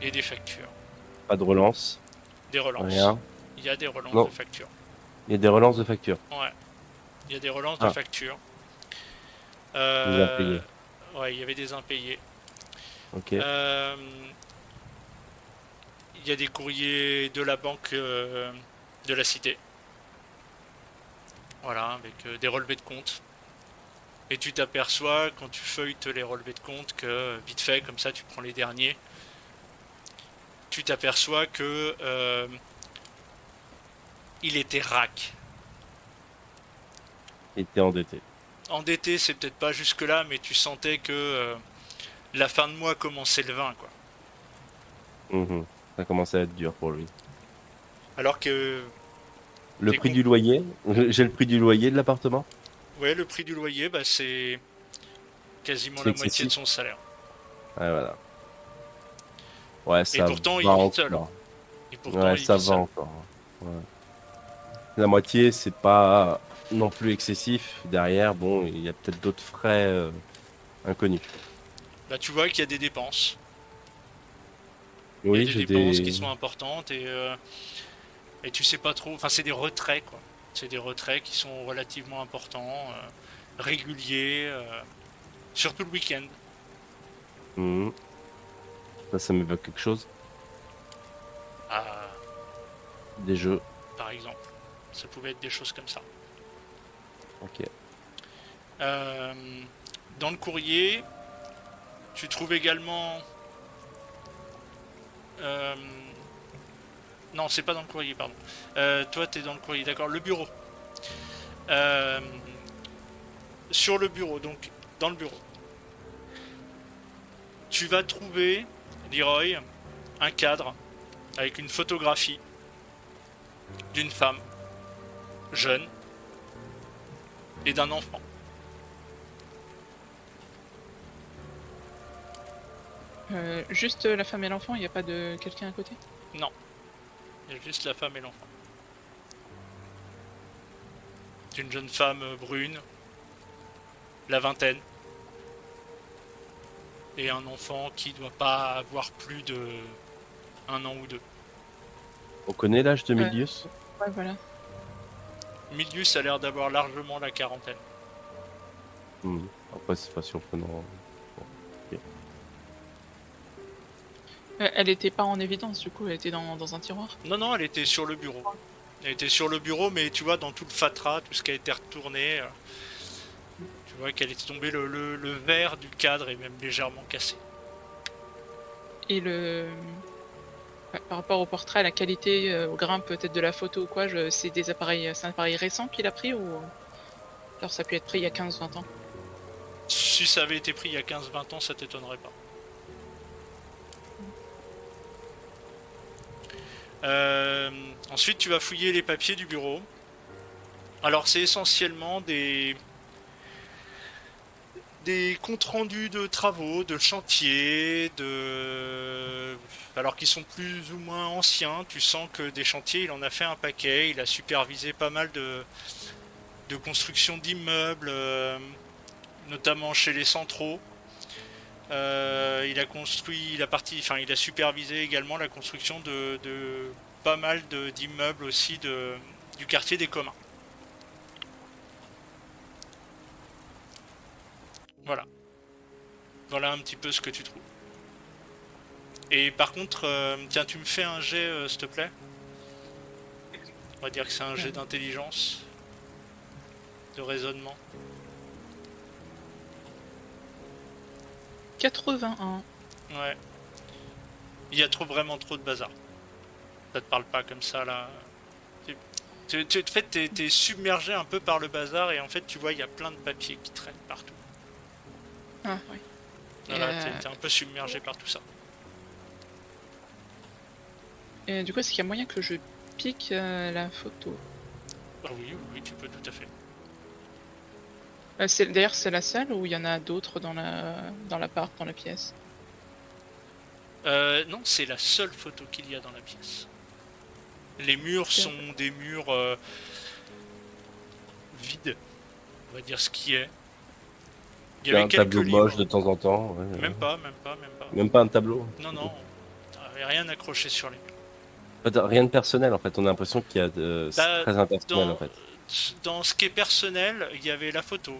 et des factures, Pas de relance. des relances. Rien. Il y a des relances de Non, factures. il y a des relances de factures. Ouais, il y a des relances de Ah, factures. des Euh, impayés. ouais, il y avait des impayés. Ok. Euh, il y a des courriers de la banque de la cité. Voilà, avec des relevés de compte. Et tu t'aperçois, quand tu feuilletes les relevés de compte, que vite fait, comme ça, tu prends les derniers. Tu t'aperçois que il était rack. Il était endetté. Endetté, c'est peut-être pas jusque-là, mais tu sentais que la fin de mois commençait le 20, quoi. Mhm. Ça commence à être dur pour lui. Alors que Le les prix comp- du loyer, j'ai le prix du loyer de l'appartement. ouais, le prix du loyer, bah, c'est quasiment C'est la moitié de excessif. son salaire. Ouais, voilà. Ouais, Et ça pourtant, va il vit seul. encore. Et pourtant, Ouais, il ça vit va seul. encore. Ouais. La moitié, c'est pas non plus excessif. Derrière, bon, il y a peut-être d'autres frais inconnus. Bah, tu vois qu'il y a des dépenses. Il y a Oui, des j'ai dépenses qui des... sont importantes et tu sais pas trop. Enfin, c'est des retraits, quoi. C'est des retraits qui sont relativement importants, réguliers, surtout le week-end. Mhm. Ça m'évoque quelque chose. Ah, Des jeux. par exemple. Ça pouvait être des choses comme ça. Ok. Euh, dans le courrier, tu trouves également. euh, non, c'est pas dans le courrier, pardon. Toi, t'es dans le courrier, d'accord. Le bureau. Euh, sur le bureau, donc dans le bureau, tu vas trouver, Leroy, un cadre avec une photographie d'une femme jeune et d'un enfant. Juste la femme et l'enfant, il n'y a pas de quelqu'un à côté? Il y a juste la femme et l'enfant. C'est une jeune femme brune, la vingtaine. Et un enfant qui doit pas avoir plus de 1 an ou 2. On connaît l'âge de Euh, Milius? Ouais, voilà. Milius a l'air d'avoir largement la quarantaine. Après, c'est pas surprenant. Elle était pas en évidence, du coup, elle était dans un tiroir. Non, elle était sur le bureau. Elle était sur le bureau, mais tu vois, dans tout le fatras, tout ce qui a été retourné, tu vois qu'elle est tombée, le verre du cadre est même légèrement cassé. Et par rapport au portrait, la qualité, au grain peut-être de la photo ou quoi, c'est un appareil récent qu'il a pris ou alors ça a pu être pris il y a 15-20 ans? Si ça avait été pris il y a 15-20 ans, ça t'étonnerait pas. Ensuite, tu vas fouiller les papiers du bureau. Alors, c'est essentiellement des comptes rendus de travaux, de chantiers, alors qu'ils sont plus ou moins anciens. Tu sens que des chantiers, il en a fait un paquet. Il a supervisé pas mal de construction d'immeubles, notamment chez les centraux. Il a supervisé également la construction de pas mal d'immeubles aussi du quartier des communs. Voilà. Voilà un petit peu ce que tu trouves. Et par contre, tiens, tu me fais un jet, s'il te plaît. On va dire que c'est un jet d'intelligence, de raisonnement. 81. Ouais. Il y a vraiment trop de bazar. Ça te parle pas comme ça là. En fait, t'es submergé un peu par le bazar et en fait, tu vois, il y a plein de papiers qui traînent partout. Ah, oui. Voilà, t'es un peu submergé par tout ça. Et du coup, est-ce qu'il y a moyen que je pique la photo? Ah oui, tu peux tout à fait. D'ailleurs, c'est la seule ou il y en a d'autres dans l'appart, dans la pièce? Non, c'est la seule photo qu'il y a dans la pièce. Les murs sont des murs vides, on va dire ce qui est. Il y a un tableau moche de temps en temps. Ouais, Même pas. Même pas un tableau? Non, t'avais rien accroché sur les murs. En fait, rien de personnel en fait, on a l'impression qu'il y a c'est Bah, très impersonnel en fait. Dans ce qui est personnel, il y avait la photo.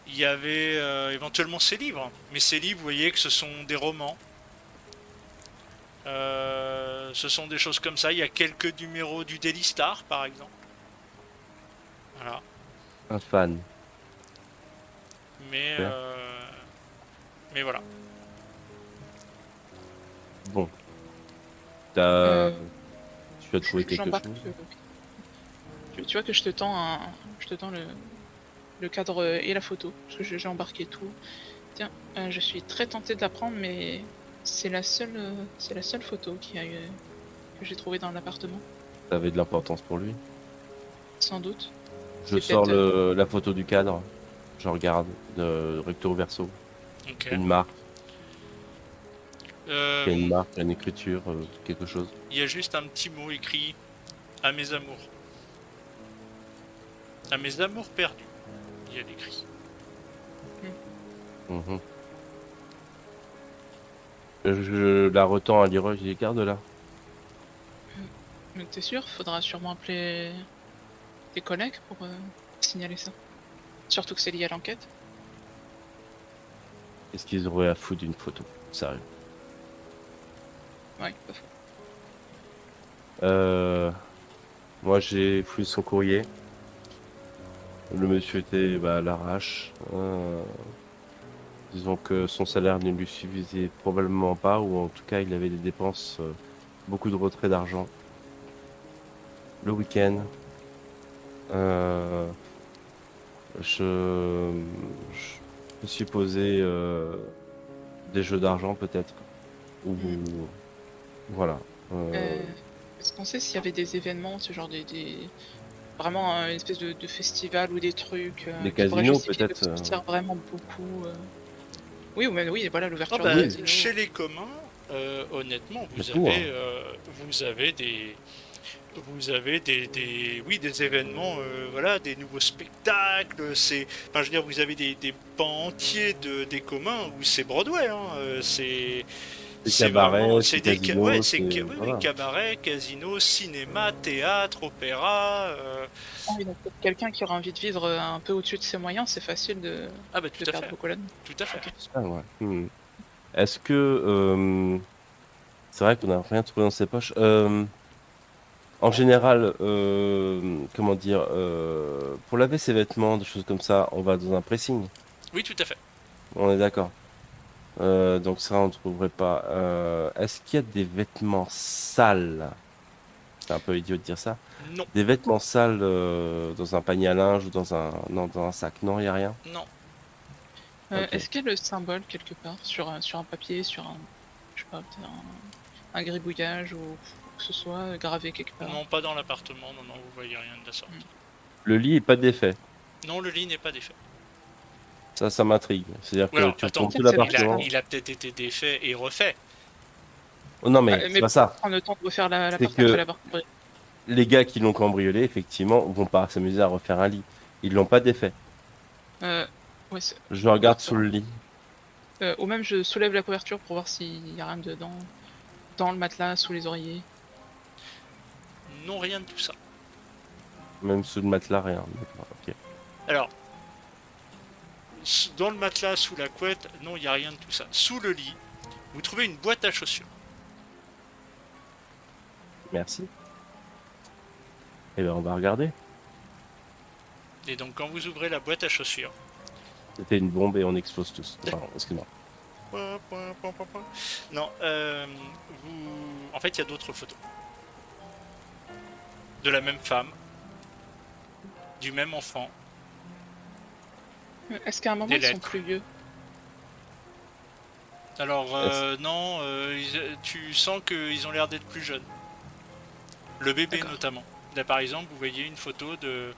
Il y avait éventuellement ses livres. Mais ces livres, vous voyez que ce sont des romans. Ce sont des choses comme ça. Il y a quelques numéros du Daily Star, par exemple. Voilà. Un fan. Mais, Ouais. mais voilà. Bon. Tu as trouvé quelque J'embarque chose? tu vois que je te tends le cadre et la photo, parce que j'ai embarqué tout. Tiens, je suis très tentée de la prendre, mais c'est la seule photo que j'ai trouvée dans l'appartement, Ça avait de l'importance pour lui. sans doute. Je C'est sors peut-être, la photo du cadre. Je regarde de recto verso. Ok. Une marque. Euh, Il y a une marque, une écriture, quelque chose. Il y a juste un petit mot écrit à mes amours. À mes amours perdus. Il y a l'écrit. Mhm. Je la retends à Leroy, je dis garde-la. mais t'es sûr? Faudra sûrement appeler tes collègues pour signaler ça. Surtout que c'est lié à l'enquête. Qu'est-ce qu'ils auraient à foutre d'une photo? Sérieux. Ouais, pas faux. Moi j'ai fouillé son courrier. Le monsieur était à l'arrache. Disons que son salaire ne lui suffisait probablement pas, ou en tout cas il avait des dépenses, beaucoup de retraits d'argent. Le week-end, euh, je me suis posé des jeux d'argent peut-être. Ou voilà. Est-ce qu'on sait s'il y avait des événements, ce genre vraiment une espèce de festival ou des trucs Des qui pourraient casinos justifier de peut-être. sortir vraiment beaucoup Oui, ou même, oui, voilà, Ah l'ouverture bah, du oui. casino. chez les communs, honnêtement, Mais tout, hein. vous avez oui, des événements, voilà, des nouveaux spectacles. Enfin, je veux dire, vous avez des pans entiers des communs où c'est Broadway, hein, C'est c'est vraiment, cabaret, c'est c'est ouais, casino, c'est... oui, Voilà. cabaret, casino, cinéma, théâtre, opéra. Ah oui, donc pour quelqu'un qui aura envie de vivre un peu au-dessus de ses moyens, c'est facile Ah bah de tout à perdre fait, beaucoup là-dedans. tout à fait. Ok. J'espère, ouais. Est-ce que... c'est vrai qu'on n'a rien trouvé dans ses poches. En général, comment dire, pour laver ses vêtements, des choses comme ça, on va dans un pressing. Oui, tout à fait. On est d'accord. Donc ça, on ne trouverait pas. Est-ce qu'il y a des vêtements sales? C'est un peu idiot de dire ça. Non, Des vêtements sales dans un panier à linge ou dans un... Non, dans un sac. Non, il n'y a rien. non, Ok. Est-ce qu'il y a le symbole quelque part sur un papier, sur un, je sais pas, peut-être un gribouillage ou que ce soit gravé quelque part? non, pas dans l'appartement. Non, non, vous voyez rien de la sorte. Le lit est pas défait. Non, le lit n'est pas défait. Ça m'intrigue. C'est-à-dire Ou que alors, tu attends, retournes tout Peut-être c'est le l'appartement. il a peut-être été défait et refait. Oh non, mais c'est Mais pas pourquoi ça. prendre le temps de refaire C'est l'appart après que l'avoir compris? les gars qui l'ont cambriolé, effectivement, vont pas s'amuser à refaire un lit. Ils l'ont pas défait. Euh, ouais, Je ouais, regarde c'est sous vrai. le lit. Ou même je soulève la couverture pour voir s'il y a rien dedans, dans le matelas, sous les oreillers. Non, rien de tout ça. Même sous le matelas, rien. D'accord, ok. Alors, dans le matelas, sous la couette, non, il n'y a rien de tout ça. Sous le lit, vous trouvez une boîte à chaussures. Merci. Eh bien, on va regarder. Et donc, quand vous ouvrez la boîte à chaussures, C'était une bombe et on explose tous. Pardon, excuse-moi. point, point, point, point, point. Non, en fait, il y a d'autres photos. De la même femme, du même enfant, Est-ce qu'à un moment des ils sont lettres. plus vieux? Alors, Est-ce- non, tu sens qu'ils ont l'air d'être plus jeunes. Le bébé, D'accord. notamment. Là, par exemple, vous voyez une photo de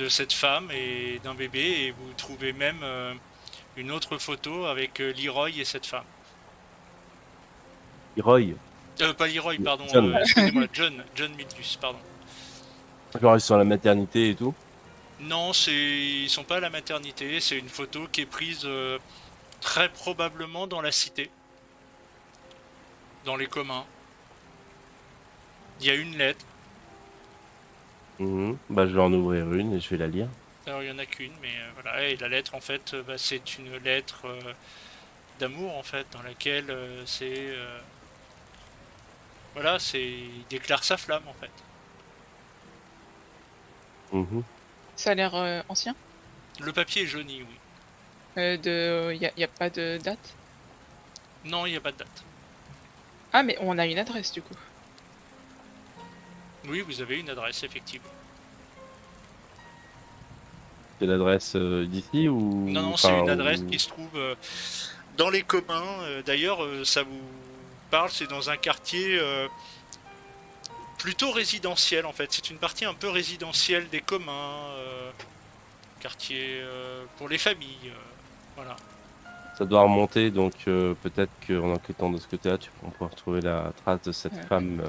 cette femme et d'un bébé, et vous trouvez même une autre photo avec Leroy et cette femme. Roy. Pas Leroy, pardon, John. excusez-moi, John Milius, pardon. Genre, ils sont à la maternité et tout. Non, ils sont pas à la maternité, c'est une photo qui est prise très probablement dans la cité, dans les communs. Il y a une lettre, Bah, je vais en ouvrir une et je vais la lire. alors il y en a qu'une, mais voilà, et la lettre en fait, bah, c'est une lettre d'amour en fait, dans laquelle voilà, il déclare sa flamme en fait. Mhm. Ça a l'air ancien? Le papier est jauni, oui. Y a pas de date? Non, il n'y a pas de date. Ah, mais on a une adresse du coup. Oui, vous avez une adresse, effectivement. C'est l'adresse d'ici ou... Non, non, c'est Enfin, une adresse ou... qui se trouve dans les communs. D'ailleurs, ça vous parle, c'est dans un quartier plutôt résidentiel en fait. C'est une partie un peu résidentielle des communs. Quartier pour les familles. Voilà. Ça doit remonter, donc peut-être qu'en enquêtant de ce côté-là, on pourra retrouver la trace de cette Euh, femme.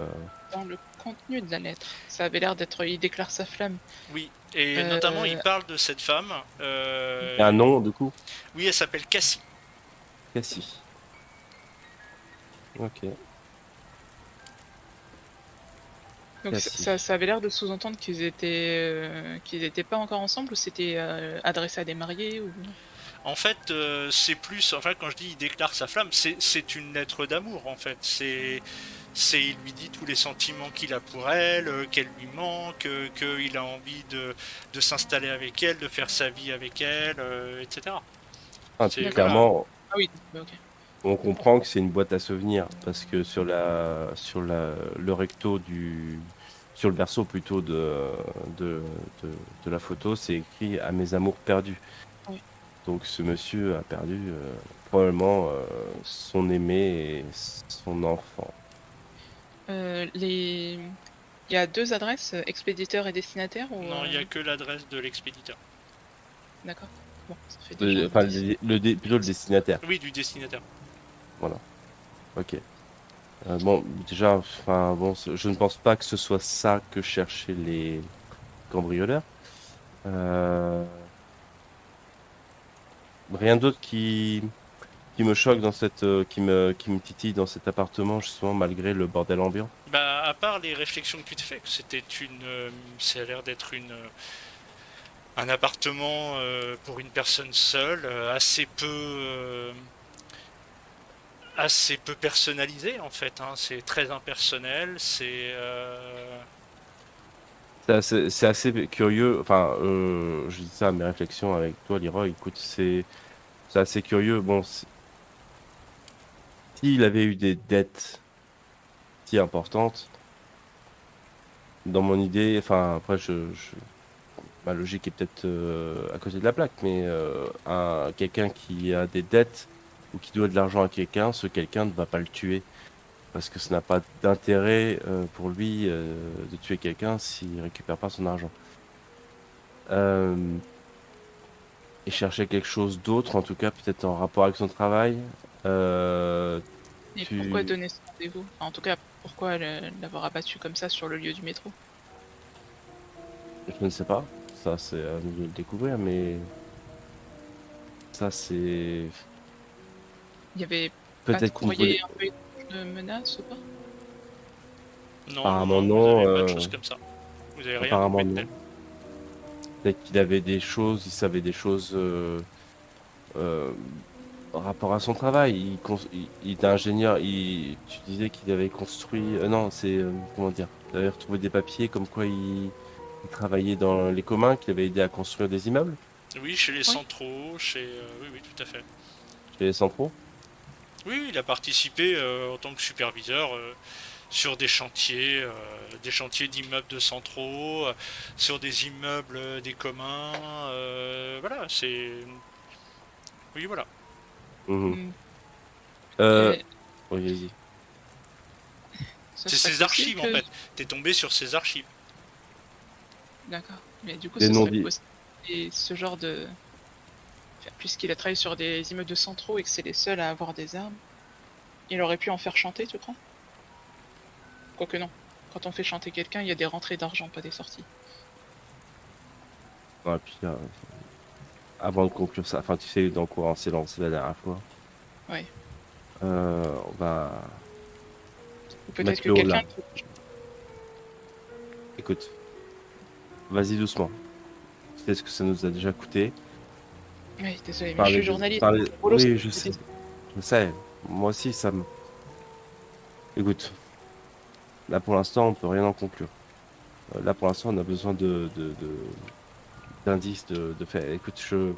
Dans le contenu de la lettre, ça avait l'air d'être. Il déclare sa flamme. Oui, et Euh, notamment il parle de cette femme. Et un nom, du coup? Oui, elle s'appelle Cassie. Cassie. Ok. Donc Cassie. ça avait l'air de sous-entendre qu'ils étaient pas encore ensemble ou c'était adressé à des mariés ou. En fait, c'est plus. Enfin, quand je dis il déclare sa flamme, c'est une lettre d'amour en fait. Il lui dit tous les sentiments qu'il a pour elle, qu'elle lui manque, qu'il a envie de s'installer avec elle, de faire sa vie avec elle, etc. Ah, C'est puis D'accord. voilà. clairement, Ah oui, ok. on comprend que c'est une boîte à souvenirs parce que le recto sur le verso plutôt de, de la photo, c'est écrit à mes amours perdus. Oui. Donc ce monsieur a perdu probablement son aimé et son enfant. Il y a deux adresses, expéditeur et destinataire ou Non, il n'y a que l'adresse de l'expéditeur. D'accord. Bon, ça fait déjà Enfin, 10. plutôt le destinataire. Oui, du destinataire. Voilà. Ok. Bon, déjà, enfin, bon, je ne pense pas que ce soit ça que cherchaient les cambrioleurs. Euh, Rien d'autre qui me choque dans qui me titille dans cet appartement, justement, malgré le bordel ambiant. Bah, à part les réflexions que tu te fais, que c'était ça a l'air d'être un appartement pour une personne seule, assez peu personnalisé en fait. Hein. C'est très impersonnel. C'est assez curieux. Enfin, je dis ça à mes réflexions avec toi, Leroy. Écoute, c'est assez curieux. Bon, s'il avait eu des dettes si importantes, dans mon idée, enfin, après, ma logique est peut-être à côté de la plaque, mais quelqu'un qui a des dettes ou qui doit de l'argent à quelqu'un, ce quelqu'un ne va pas le tuer parce que ce n'a pas d'intérêt pour lui de tuer quelqu'un s'il récupère pas son argent. Euh, et chercher quelque chose d'autre, en tout cas peut-être en rapport avec son travail. Euh, Et pourquoi tu, donner ce rendez-vous? Enfin, en tout cas, pourquoi l'avoir abattu comme ça sur le lieu du métro? je ne sais pas, ça c'est à nous de le découvrir, mais ça c'est Il y avait pas de peut-être qu'il voulait. courrier un peu étrange de menace ou pas? Non, non, Apparemment non, vous non, avez pas de choses comme ça. Vous avez rien apparemment trouvé de tel. non. Peut-être qu'il avait des choses, il savait des choses euh, en rapport à son travail. Il est ingénieur. Tu disais qu'il avait construit. Non, c'est comment dire? Tu avais retrouvé des papiers comme quoi il travaillait dans les communs, qu'il avait aidé à construire des immeubles Oui, chez les Oui. centraux, oui, oui, tout à fait. chez les centraux. Oui, oui, il a participé en tant que superviseur sur des chantiers d'immeubles de centraux, sur des immeubles des communs. Voilà, c'est. Oui, voilà. Mhm. Hmm. Euh, Et oui, vas-y. ce C'est serait ses possible archives en que... fait. T'es tombé sur ses archives. D'accord. Mais du coup, Des ce noms serait dits. possible. Et ce genre de... Enfin, puisqu'il a travaillé sur des immeubles de centraux et que c'est les seuls à avoir des armes, il aurait pu en faire chanter, tu crois? Quoique non. Quand on fait chanter quelqu'un, il y a des rentrées d'argent, pas des sorties. Ouais, puis, avant de conclure ça, enfin, tu sais dans quoi on s'est lancé la dernière fois. Ouais. On va Ou peut-être mettre que le haut quelqu'un là. Écoute, vas-y doucement. Tu sais ce que ça nous a déjà coûté. Oui, désolé, mais je suis journaliste. Parler... Mon boulot, c'est Oui, de faire des... je sais. Moi aussi, ça me. Écoute, là pour l'instant, on peut rien en conclure. Là pour l'instant, on a besoin d'indices, de faits. Écoute, je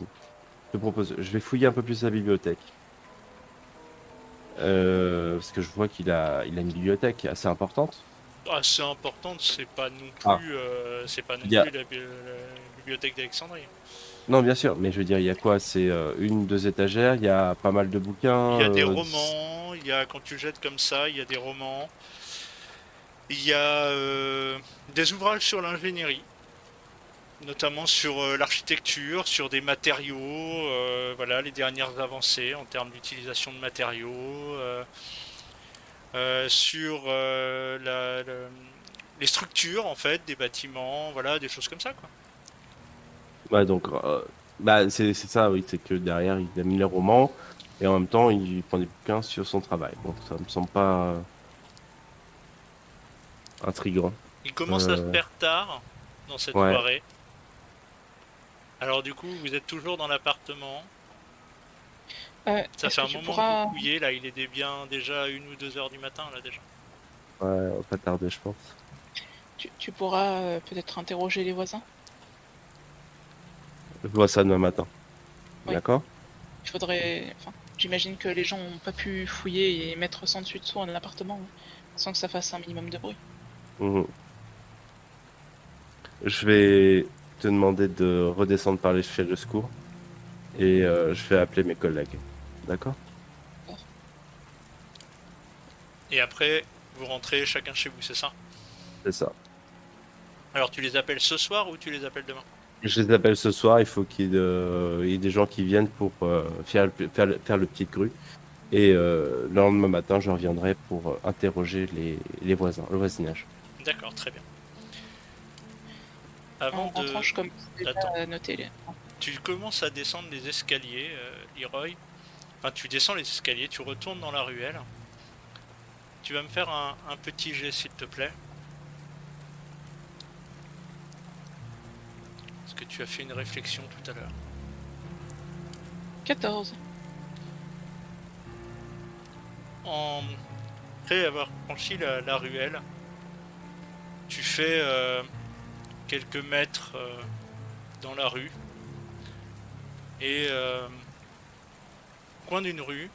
te propose, je vais fouiller un peu plus la bibliothèque. Parce que je vois il a une bibliothèque assez importante. Assez importante, Ah, c'est pas il non y a... plus la bibliothèque d'Alexandrie. Non, bien sûr, mais je veux dire, il y a quoi? C'est une, deux étagères, il y a pas mal de Il bouquins. y a des romans, quand tu jettes comme ça, il y a des romans. Il y a des ouvrages sur l'ingénierie, notamment sur l'architecture, sur des matériaux, voilà, les dernières avancées en termes d'utilisation de matériaux, sur les structures en fait des bâtiments, voilà, des choses comme ça quoi. Ouais, donc, bah, c'est ça, oui, c'est que derrière, il a mis les romans et en même temps, il prend des bouquins sur son travail. Bon, ça me semble pas intriguant. Il commence à se Euh, faire tard dans cette ouais, soirée. Alors du coup, vous êtes toujours dans l'appartement. Ça Est-ce fait que un tu moment que vous pourras... fouillez là, il est bien déjà 1 ou 2 heures du matin là déjà. ouais, on va pas tarder, je pense. Tu pourras peut-être interroger les voisins? Je vois ça demain matin. Oui. D'accord? Il faudrait... Enfin, j'imagine que les gens n'ont pas pu fouiller et mettre sans dessus dessous un appartement hein, sans que ça fasse un minimum de bruit. Mhm. Je vais te demander de redescendre par l'échelle de secours et je vais appeler mes collègues. D'accord? Et après, vous rentrez chacun chez vous, c'est ça? C'est ça. Alors tu les appelles ce soir ou tu les appelles demain? Je les appelle ce soir, il faut il y ait des gens qui viennent pour faire le petit cru. Et le lendemain matin, je reviendrai pour interroger les voisins, le voisinage. D'accord, très bien. Avant En rentrant, de... je commence déjà Attends. à noter les... Tu commences à descendre les escaliers, Leroy. Enfin, tu descends les escaliers, tu retournes dans la ruelle. Tu vas me faire un petit jet, s'il te plaît. Parce que tu as fait une réflexion tout à l'heure. 14. Après avoir franchi la ruelle, tu fais quelques mètres dans la rue. Et au coin d'une rue,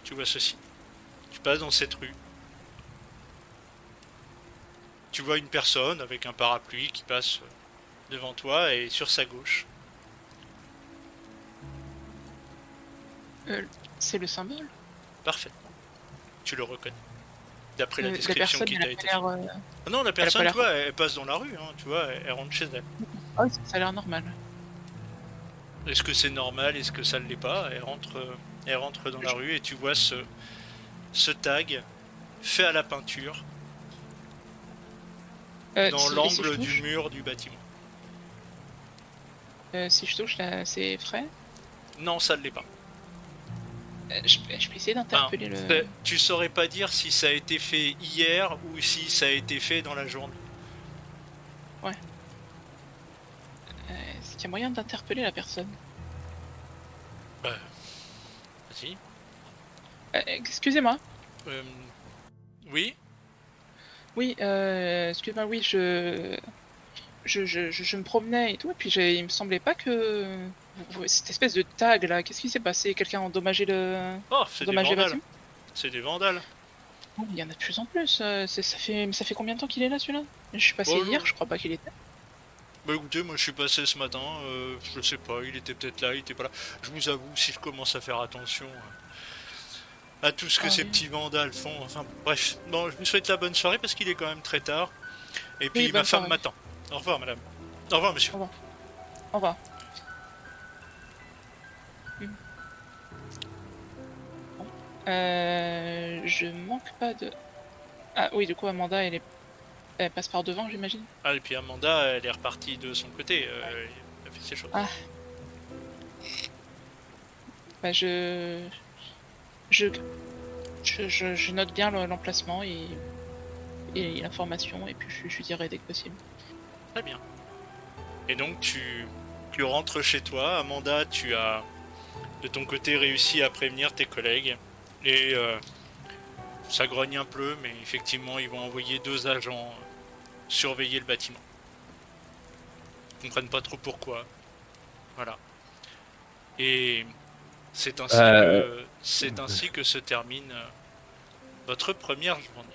tu vois ceci. Tu passes dans cette rue. Tu vois une personne avec un parapluie qui passe devant toi et sur sa gauche. C'est le symbole. Parfaitement. Tu le reconnais. D'après la La description personne, qui elle t'a a été pas faite. l'air... Ah non, la elle a pas personne, l'air- tu vois, elle passe dans la rue, hein, tu vois, elle rentre chez elle. Ah oui, ça a l'air normal. Est-ce que c'est normal? Est-ce que ça ne l'est pas? Elle rentre dans la rue et tu vois ce tag fait à la peinture dans Si je l'angle touche, du mur du bâtiment. si je touche, là, c'est frais. Non, ça ne l'est pas. Je peux essayer d'interpeller Tu saurais pas dire si ça a été fait hier ou si ça a été fait dans la journée. Est-ce qu'il y a moyen d'interpeller la personne? Vas-y. Excusez-moi. Euh, oui. Oui, excusez-moi, oui, je me promenais et tout, et puis il me semblait pas que... Cette espèce de tag là, qu'est-ce qui s'est passé? Quelqu'un a endommagé Oh, c'est des endommagé le vandales. bâtiment? C'est des vandales. Oh, il y en a de plus en plus. Ça fait combien de temps qu'il est là celui-là? Je suis passé Oh, hier, je crois pas qu'il était. Bah écoutez, moi je suis passé ce matin, je sais pas, il était peut-être là, il était pas là. Je vous avoue, si je commence à faire attention à tout ce que Ah ces oui. petits vandales font, enfin bref. Bon, je vous souhaite la bonne soirée parce qu'il est quand même très tard. Et puis Oui, ma bonne femme soirée. m'attend. Au revoir madame. Au revoir monsieur. Au revoir. Hmm. Bon. Je manque pas de... Ah oui, du coup, Amanda, elle passe par devant, j'imagine. Ah et puis Amanda, elle est repartie de son côté, elle a fait ses choses. Ah. Bah, je note bien l'emplacement et l'information, et puis je dirai dès que possible. Très bien. Et donc tu rentres chez toi, Amanda, tu as de ton côté réussi à prévenir tes collègues et ça grogne un peu, mais effectivement ils vont envoyer 2 agents surveiller le bâtiment. Ils comprennent pas trop pourquoi. Voilà. Et c'est ainsi que se termine votre première journée.